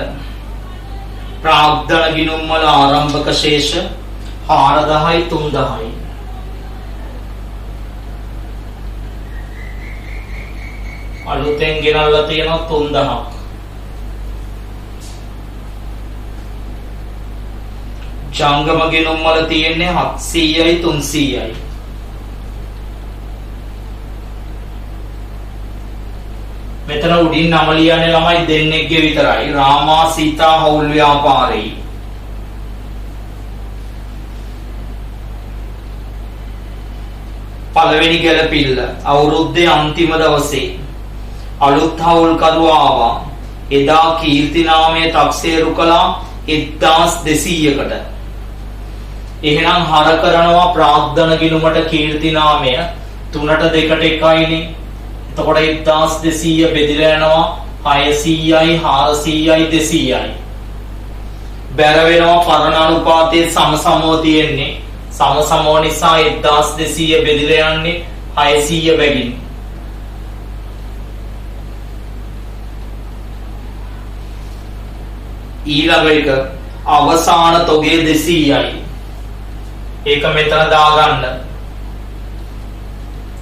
ප්‍රාග්ධන ගිණුම් වල ආරම්භක ශේෂ 4000යි 3000යි. අලුතෙන් ගෙනල්ලා තියෙනවා 3000ක්. ජංගම ගිණුම් වල තියෙන්නේ 700යි 300යි. මෙතන උඩින් නම ලියන්නේ ළමයි දෙන්නෙක්ගේ විතරයි. රාමා සීතා හවුල් ව්‍යාපාරේ. පළවෙනි ගැලපිල්ල අවුරුද්දේ අන්තිම දවසේ අලුත් හවුල්කරු ආවා. එදා කීර්ති නාමය තක්සේරු කළා 1200කට. එහෙනම් හර කරනවා ප්‍රාග්ධන ගිණුමට කීර්ති නාමය 3ට 2ට 1යිනේ. එතකොට 1200 බෙදලා යනවා 600යි 400යි 200යි. බැර වෙනවා පරණ අනුපාතයේ සමසමව තියෙන්නේ. සමසමව නිසා 1200 බෙදලා යන්නේ 600 බැගින්. ඊළඟ එක අවසාන තොගේ 200යි. ඒක මෙතන දාගන්න.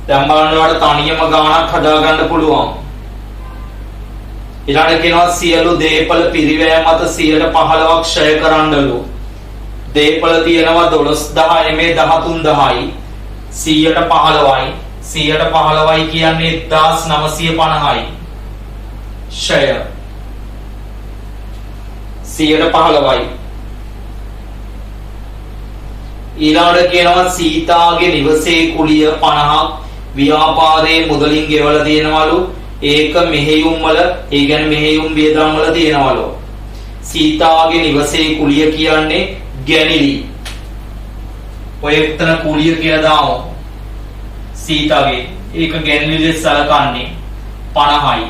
දැන් බලන්න ඔයාලට තනියම ගාණක් හදාගන්න පුළුවන්. ඊළඟට කියනවා සියලු දේපල පිරිවැය මත 15ක් ක්ෂය කරන්නලු. දේපල තියෙනවා 12000 නෙමේ 13000යි. 115යි. 115යි කියන්නේ 1950යි. ක්ෂය 115යි. ඊළඟට කියනවා සීතාගේ නිවසේ කුලිය 50ක් ව්‍යාපාරයේ මුදලින් ගෙවලා තියෙනවලු. ඒක මෙහෙයුම් වල, ඒ කියන්නේ මෙහෙයුම් වියදම් වල තියෙනවලු. සීතාගේ නිවසේ කුලිය කියන්නේ ගැනිලි. ඔය එක්තන කුලිය කියලා දාමු. සීතාගේ ඒක ගැනිලි සලකන්නේ 50යි.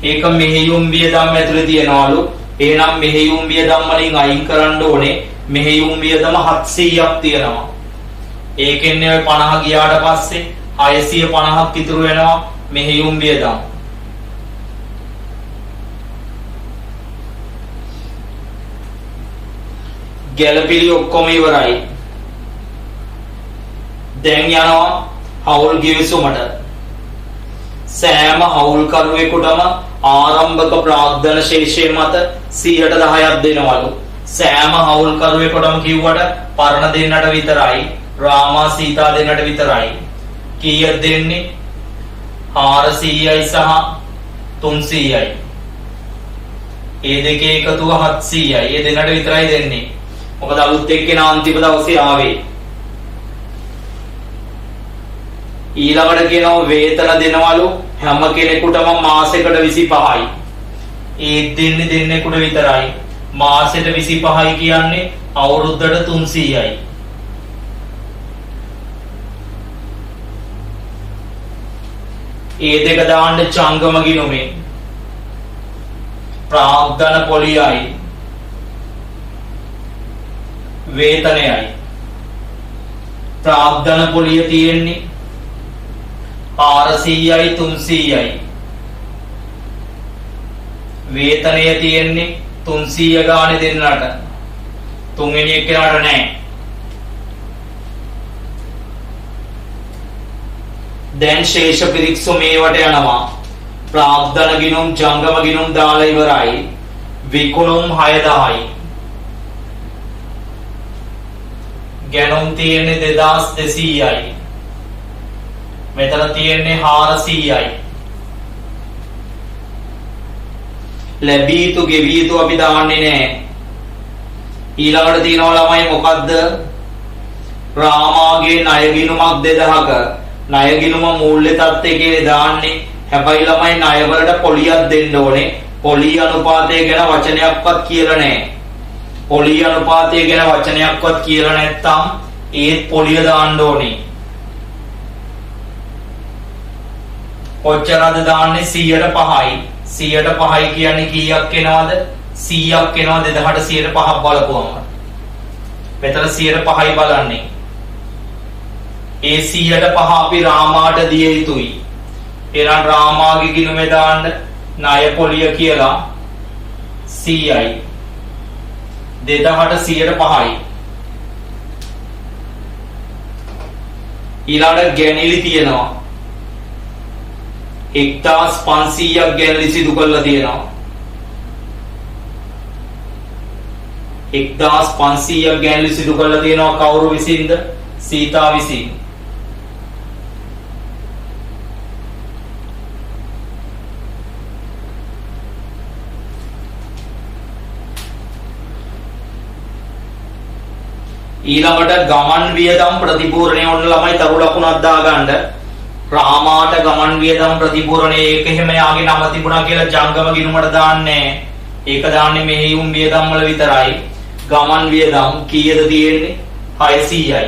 ඒක මෙහෙයුම් වියදම් ඇතුලේ තියෙනවලු. එහෙනම් මෙහෙයුම් වියදම් වලින් අයින් කරන්න ඕනේ. මෙහෙයුම් වියදම 700ක් තියෙනවා. ඒකෙන්නේ ඔය 50 ගියාට පස්සේ 650ක් ඉතුරු වෙනවා මෙහෙයුම් වියදම්. ගැලපිලි ඔක්කොම ඉවරයි. දැන් යනවා හවුල් ගිවිසුමට. සෑම හවුල්කරුවෙකුටම ආරම්භක ප්‍රාග්ධන ශේෂය මත 10% දෙනවලු. සෑම හවුල්කරුවෙකුටම කිව්වට පරණ දෙන්නට විතරයි, රාමා සීතා දෙන්නට විතරයි. කීයක් දෙන්නේ? 400යි සහ 300යි. ඒ දෙකේ එකතුව 700යි. ඒ දෙන්නට විතරයි දෙන්නේ. මොකද අලුත් එක්කෙනා අන්තිම දවසේ ආවේ. ඊළඟට කියනවා වේතන දෙනවලු හැම කෙනෙකුටම මාසෙකට 25යි. ඒ දෙන්නේ දෙන්නෙකුට විතරයි. මාසෙට 25යි කියන්නේ අවුරුද්දට 300යි. ඒ දෙක දාන්න චංගම ගිණුමේ ප්‍රාග්ධන පොලියයි වේතනයයි. ප්‍රාග්ධන පොලිය තියෙන්නේ 400යි 300යි. වේතනය තියෙන්නේ 300 ගානේ දෙන්නට. තුන්වෙනි එක්කෙනාට නැහැ. දැන් ශේෂ පිරික්සු මේවට යනවා. ප්‍රාග්ධන ගිණුම් ජංගම ගිණුම් දාලා ඉවරයි. විකුණුම් 6000යි. ගැනුම් තියෙන්නේ 2200යි. මෙතන තියෙන්නේ 400යි. ලැබී යුතු ගෙවී යුතු අපි දාන්නේ නැහැ. ඊළඟට තියෙනවා ළමයි මොකද්ද? රාමාගේ ණය ගිණුමක් 2000ක. ණය ගිණුම මූල්‍ය තත්ත්වයේ දාන්නේ. හැබැයි ළමයි ණය වලට පොලියක් දෙන්න ඕනේ. පොලි අනුපාතය ගැන වචනයක්වත් කියලා නැහැ. පොලි අනුපාතය ගැන වචනයක්වත් කියලා නැත්තම් ඒත් පොලිය දාන්න ඕනේ. කොච්චරද දාන්නේ? 100%යි. 100%යි කියන්නේ කීයක් එනවද? 100ක් එනවා 2000ට 105ක් බලපුවම. මෙතන 105යි බලන්නේ. ඒ 105 අපි රාමාට දිය යුතුයි. එහෙනම් රාමාගේ ගිණුමේ දාන්න ණය පොලිය කියලා CI 2005යි. ඊළඟට ගැණිලි තියෙනවා 1500ක් ගැණිලි සිදු කරලා තියෙනවා. 1500ක් ගැණිලි සිදු කරලා තියෙනවා කවුරු විසින්ද? සීතා විසින්. ඊළඟට ගමන් වියදම් ප්‍රතිපූර්ණය ඔන්න ළමයි තරු ලකුණක් දාගන්න. රාමාට ගමන් වියදම් ප්‍රතිපූර්ණය ඒක එහෙම යාගේ නම තිබුණා කියලා ජංගම ගිණුමට දාන්නේ. ඒක දාන්නේ මෙහෙයුම් වියදම් වල විතරයි. ගමන් වියදම් කීයද තියෙන්නේ? 600යි.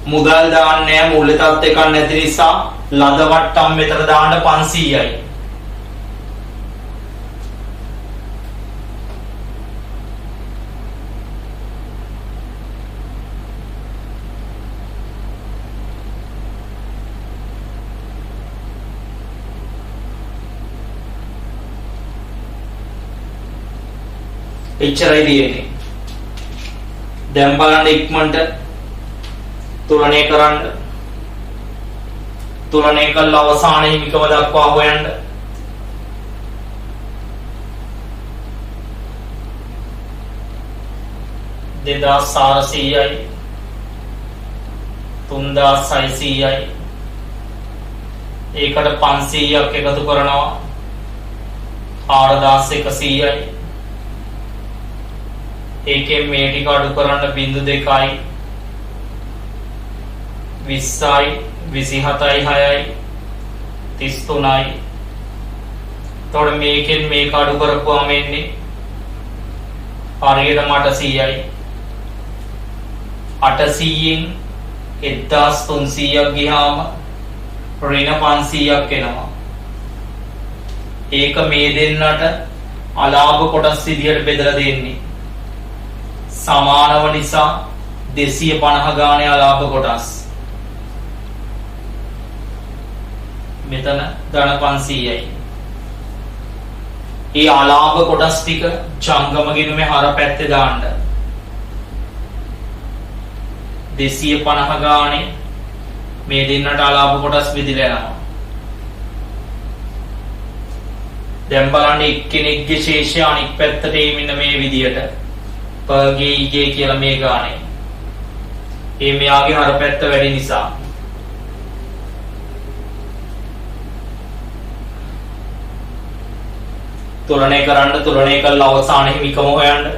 මුදල් දාන්නේ මූල්‍ය තත්ත්ව එකක් නැති නිසා ලද වට්ටම් මෙතන දාන්න 500යි. එච්චරයි තියෙන්නේ. දැන් බලන්න ඉක්මනට තුලනය කරන්න. තුලනය කළා අවසාන හිමිකම දක්වා හොයන්න. දෙදාස් 400යි 3600යි ඒකට 500ක් එකතු කරනවා 4100යි. ඒකෙන් මේ ටික අඩු කරන්න 0.2යි 20යි 27යි 6යි 33යි. එතකොට මේකෙන් මේක අඩු කරපුවාම එන්නේ හරියටම 800යි. 800න් 1300ක් ගියාම ඍණ 500ක් එනවා. ඒක මේ දෙන්නට අලාභ කොටස් විදියට බෙදලා දෙන්නේ. සමානව නිසා 250 ගානේ අලාභ කොටස්. මෙතන ධන 500යි. ඒ අලාභ කොටස් ටික ජංගම ගිණුමේ හර පැත්තේ දාන්න. 250 ගානේ මේ දෙන්නට අලාභ කොටස් විදිලා යනවා. දැන් බලන්න එක්කෙනෙක්ගේ ශේෂය අනිත් පැත්තට එමින මේ විදියට PGJ කියලා මේ ගානේ. ඒ මෙයාගේ හර පැත්ත වැඩි නිසා. තුලනය කරන්න. තුලනය කළා අවසාන හිමිකම හොයන්න.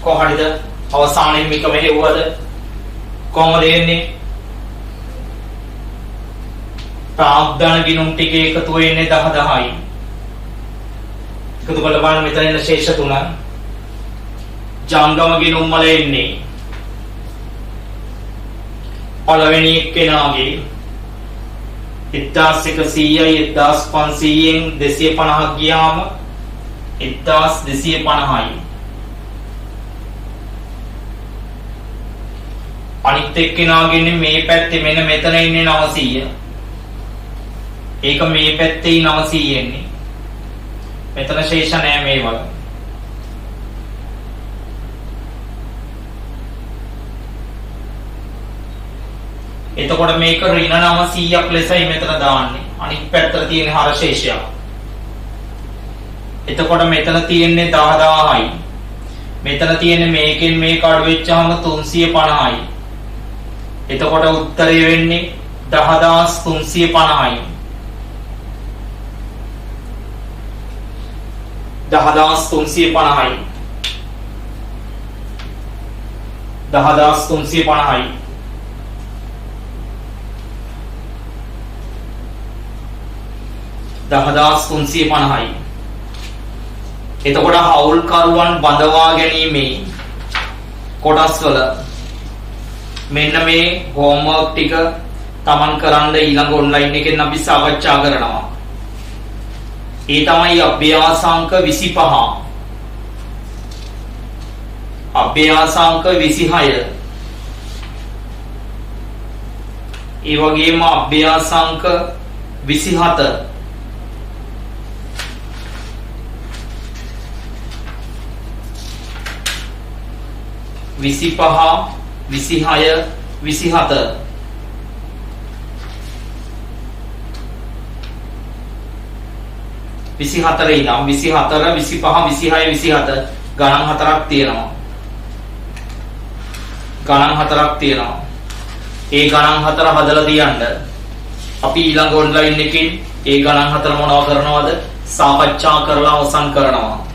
කොහරිද අවසානයේ මේක මෙහෙව්වද කොහොමද එන්නේ ප්‍රාග්ධන ගිණුම් ටික එකතු වෙන්නේ 10යි එකතු කරලා බලන්න මෙතන ඉන්න ශේෂ තුන ජංගම ගිණුම් වල එන්නේ පළවෙනි එක්කෙනාගේ 1100යි 1500න් 250ක් ගියාම 1250යි අනිත් එක්කෙනාගේ ඉන්නේ මේ පැත්තේ මෙන්න මෙතන ඉන්නේ 900 ඒක මේ පැත්තේ 900 එන්නේ මෙතන ශේෂ නැහැ මේ වල එතකොට මේක ඍණ 900ක් ලෙසයි මෙතන දාන්නේ අනිත් පැත්තට තියෙන හර ශේෂය එතකොට මෙතන තියෙන්නේ 10000යි මෙතන තියෙන්නේ මේකෙන් මේක අඩු වෙච්චාම 350යි එතකොට උත්තරය වෙන්නේ 10350යි 10350යි 10350යි එතකොට හවුල්කරුවන් බඳවා ගැනීමේ කොටස් වල මෙන්න මේ හෝම්වර්ක් ටික තමන් කරන්න ඊළඟ ඔන්ලයින් එකෙන් අපි සාකච්ඡා කරනවා. ඒ තමයි අභ්‍යාසාංක 25. අභ්‍යාසාංක 26. ඒ වගේම අභ්‍යාසාංක 27. විසිපහ 26 27 24 ඉඳන් 24 25 26 27 ගණන් හතරක් තියෙනවා. ගණන් හතරක් තියෙනවා. ඒ ගණන් හතර හදලා තියන්න. අපි ඊළඟ ඔන්ලයින් එකකින් ඒ ගණන් හතර මොනව කරනවද? සාකච්ඡා කරලා අවසන් කරනවා.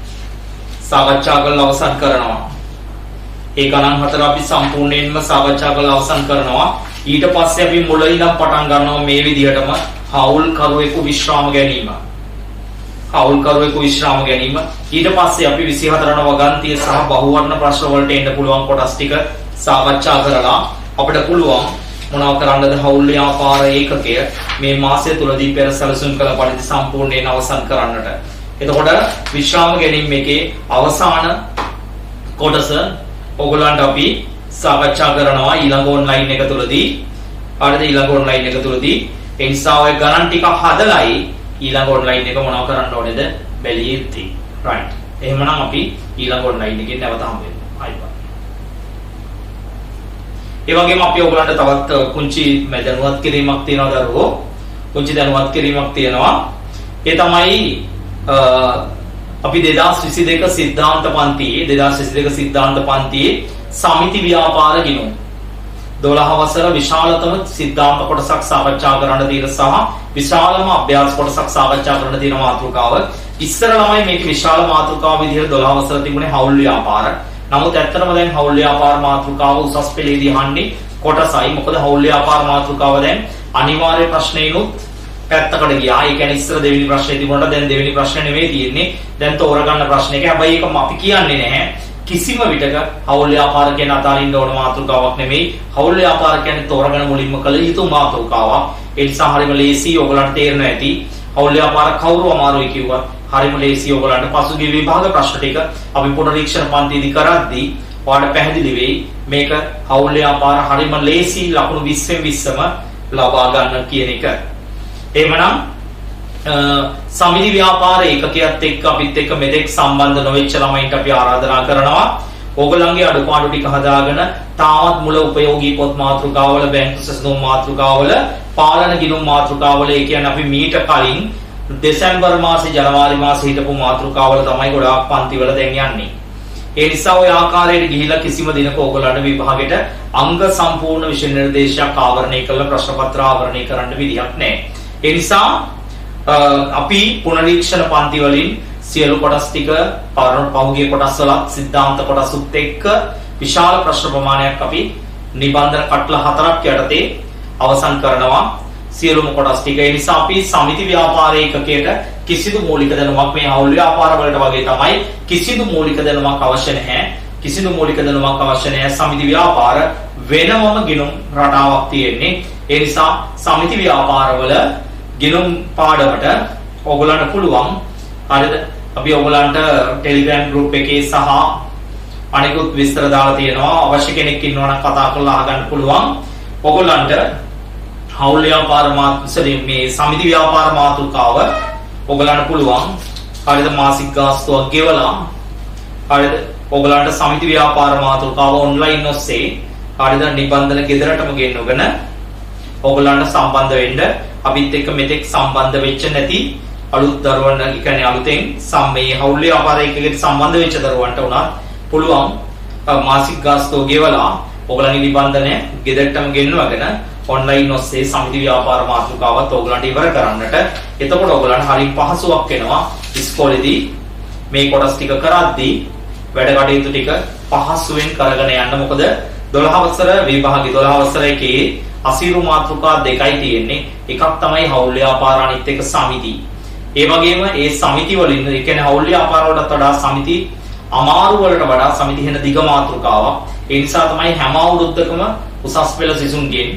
සාකච්ඡා කරලා අවසන් කරනවා. ඒ ගණන් හතර අපි සම්පූර්ණයෙන්ම සාකච්ඡා කරලා අවසන් කරනවා. ඊට පස්සේ අපි මුල ඉඳන් පටන් ගන්නවා මේ විදිහටම හවුල් කරුවෙකු විශ්‍රාම ගැනීම. හවුල් කරුවෙකු විශ්‍රාම ගැනීම. ඊට පස්සේ අපි 24 වන වගන්තිය සහ බහුවර්ණ ප්‍රශ්න වලට එන්න පුළුවන් කොටස් ටික සාකච්ඡා කරලා අපිට පුළුවන් මොනව කරන්නද හවුල් ව්‍යාපාර ඒකකය මේ මාසය තුලදී පෙර සැලසුම් කළ පරිදි සම්පූර්ණයෙන් අවසන් කරන්නට. එතකොට විශ්‍රාම ගැනීම එකේ අවසාන කොටස ඔයගොල්ලන්ට අපි සාකච්ඡා කරනවා ඊළඟ ඔන්ලයින් එක තුලදී. හරිද? ඊළඟ ඔන්ලයින් එක තුලදී ඒ නිසා ඔය ගණන් ටික හදලායි ඊළඟ ඔන්ලයින් එක මොනව කරන්න ඕනේද බැලිය යුත්තේ. රයිට්. එහෙමනම් අපි ඊළඟ ඔන්ලයින් එකෙන් නැවත හම්බ වෙමු. ආයිබා. ඒ වගේම අපි ඔයගොල්ලන්ට තවත් කුංචි දැනුවත් කිරීමක් තියෙනවා දරුවෝ. කුංචි දැනුවත් කිරීමක් තියෙනවා. ඒ තමයි අපි 2022 සිද්ධාන්ත පන්තියේ 2022 සිද්ධාන්ත පන්තියේ සමිති ව්‍යාපාර ගිණුම් 12 වසර විශාලතම සිද්ධාන්ත කොටසක් සාකච්ඡා කරන්න තියෙන සහ විශාලම අභ්‍යාස කොටසක් සාකච්ඡා කරන්න තියෙන මාතෘකාව. ඉස්සර ළමයි මේක විශාල මාතෘකාව විදිහට 12 වසර තිබුණේ හවුල් ව්‍යාපාර. නමුත් ඇත්තටම දැන් හවුල් ව්‍යාපාර මාතෘකාව උසස් පෙළේදී අහන්නේ කොටසයි. මොකද හවුල් ව්‍යාපාර මාතෘකාව දැන් අනිවාර්ය ප්‍රශ්නේනොත් පැත්තකට ගියා. ඒ කියන්නේ ඉස්සර දෙවෙනි ප්‍රශ්නේ තිබුණාට දැන් දෙවෙනි ප්‍රශ්නේ නෙවෙයි තියෙන්නේ. දැන් තෝරගන්න ප්‍රශ්නයක. හැබැයි ඒක අපි කියන්නේ නැහැ. කිසිම විටක හවුල් ව්‍යාපාර කියන අතාරින්න ඕන මාතෘකාවක් නෙමෙයි. හවුල් ව්‍යාපාර කියන්නේ තෝරගෙන මුලින්ම කළ යුතු මාතෘකාවක්. ඒ නිසා හරිම ලේසි ඔයගලන්ට තේරෙනවා ඇති. හවුල් ව්‍යාපාර කවුරු අමාරුයි කිව්වා. හරිම ලේසි ඔයගලන්ට පසුගිය විභාග ප්‍රශ්න ටික අපි පුනරීක්ෂණ පන්තියේදී කරද්දී ඔයාලට පැහැදිලි වෙයි මේක හවුල් ව්‍යාපාර හරිම ලේසි ලකුණු 20න් 20ම ලබා ගන්න කියන එක. එහෙමනම් සමිති ව්‍යාපාර ඒකකයත් එක්ක අපිත් එක්ක මෙතෙක් සම්බන්ධ නොවෙච්ච ළමයින්ට අපි ආරාධනා කරනවා ඕගොල්ලන්ගේ අඩුපාඩු ටික හදාගෙන තාමත් මුල උපයෝගී පොත් මාතෘකාවල බැංකු සැසඳුම් මාතෘකාවල පාලන ගිණුම් මාතෘකාවල ඒ කියන්නේ අපි මීට කලින් දෙසැම්බර් මාසේ ජනවාරි මාසේ හිටපු මාතෘකාවල තමයි ගොඩාක් පන්තිවල දැන් යන්නේ. ඒ නිසා ඔය ආකාරයට ගිහිලා කිසිම දිනක ඕගොල්ලන්ට විභාගෙට අංග සම්පූර්ණ විෂය නිර්දේශයක් ආවරණය කළ ප්‍රශ්න පත්‍ර ආවරණය කරන්න විදිහක් නැහැ. ඒ නිසා අපි පුනරීක්ෂණ පන්ති වලින් සියලු කොටස් ටික පහුගිය කොටස් වල සිද්ධාන්ත කොටසුත් එක්ක විශාල ප්‍රශ්න ප්‍රමාණයක් අපි නිබන්ධන කටල 4ක් යටතේ අවසන් කරනවා. සියලුම කොටස් ටික. ඒ නිසා අපි සමිති ව්‍යාපාර ඒකකයට කිසිදු මූලික දැනුමක් මේ හවුල් ව්‍යාපාර වලට වගේ තමයි කිසිදු මූලික දැනුමක් අවශ්‍ය නැහැ. කිසිදු මූලික දැනුමක් අවශ්‍ය නැහැ. සමිති ව්‍යාපාර වෙනමම ගිණුම් රටාවක් තියෙන්නේ. ඒ නිසා සමිති ව්‍යාපාරවල ගිණුම් පාඩමට ඔයගොල්ලන්ට පුළුවන් හරිද? අපි ඔයගොල්ලන්ට Telegram group එකේ සහ අනිකුත් විස්තර දාලා තියෙනවා. අවශ්‍ය කෙනෙක් ඉන්නවා නම් කතා කරලා අහගන්න පුළුවන්. ඔයගොල්ලන්ට හවුල් ව්‍යාපාර මේ සමිති ව්‍යාපාර මාතෘකාව ඔයගොල්ලන්ට පුළුවන් හරිද? මාසික ගාස්තුවක් ගෙවලා හරිද? ඔයගොල්ලන්ට සමිති ව්‍යාපාර මාතෘකාව ඔන්ලයින් ඔස්සේ හරිද? නිබන්ධන ගෙදරටම ගෙන්නගෙන ඔයගොල්ලන්ට සම්බන්ධ වෙන්න අපිත් එක්ක මෙතෙක් සම්බන්ධ වෙච්ච නැති අලුත් දරුවන් කියන්නේ අලුතෙන් මේ හවුල් ව්‍යාපාර එකකට සම්බන්ධ වෙච්ච දරුවන්ට උනත් පුළුවන් මාසික ගාස්තුව ගෙවලා ඔයගොල්ලන්ගේ නිබන්ධනය ගෙදරටම ගෙන්නවගෙන ඔන්ලයින් ඔස්සේ සමිති ව්‍යාපාර මාතෘකාවත් ඔයගොල්ලන්ට ඉවර කරන්නට. එතකොට ඔයගොල්ලන්ට හරිය පහසුවක් වෙනවා ඉස්කෝලේදී මේ කොටස් ටික කරද්දී වැඩ කටයුතු ටික පහසුවෙන් කරගෙන යන්න. මොකද 12 වසර විභාගයේ 12 වසර එකේ අසීරු මාතෘකා දෙකයි තියෙන්නේ. එකක් තමයි හවුල් ව්‍යාපාර, අනිත් එක සමිති. ඒ වගේම ඒ සමිති වලින් ඒ කියන්නේ හවුල් ව්‍යාපාර වලට වඩා සමිති අමාරු වලට වඩා සමිති වෙන දිග මාතෘකාවක්. ඒ නිසා තමයි හැම අවුරුද්දකම උසස් පෙළ සිසුන්ගෙන්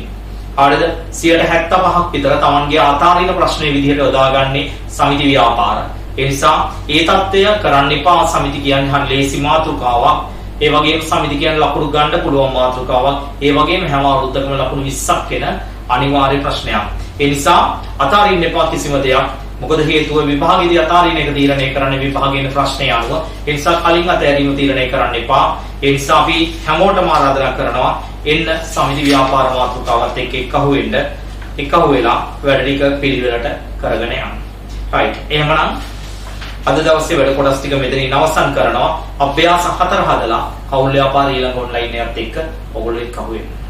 හරිද 75%ක් විතර තමන්ගේ අතාරින ප්‍රශ්නේ විදිහට යොදාගන්නේ සමිති ව්‍යාපාර. ඒ නිසා ඒ தත්ත්වය කරන්න එපා. සමිති කියන්නේ හරිය ලේසි මාතෘකාවක්. ඒ වගේම සමිති කියන්නේ ලකුණු ගන්න පුළුවන් මාතෘකාවක්. ඒ වගේම හැම අවුරුද්දකම ලකුණු 20ක් වෙන අනිවාර්ය ප්‍රශ්නයක්. ඒ නිසා අතාරින්න එපා කිසිම දෙයක්. මොකද හේතුව විභාගයේදී අතාරින එක තීරණය කරන්නේ විභාගයේ ප්‍රශ්නය අනුව. ඒ නිසා කලින් අතෑරීම තීරණය කරන්න එපා. ඒ නිසා අපි හැමෝටම ආරාධනා කරනවා එන්න සමිති ව්‍යාපාර මාතෘකාවත් එක්ක එකහුව වෙලා වැඩ ටික පිළිවෙලට කරගෙන යන්න. right. එහෙමනම් අද දවසේ වැඩ කොටස් ටික මෙතනින් අවසන් කරනවා. අභ්‍යාස 4 හදලා හවුල් ව්‍යාපාර ඊළඟ ඔන්ලයින් එකත් එක්ක ඔයගොල්ලෝ එකහුව වෙන්න.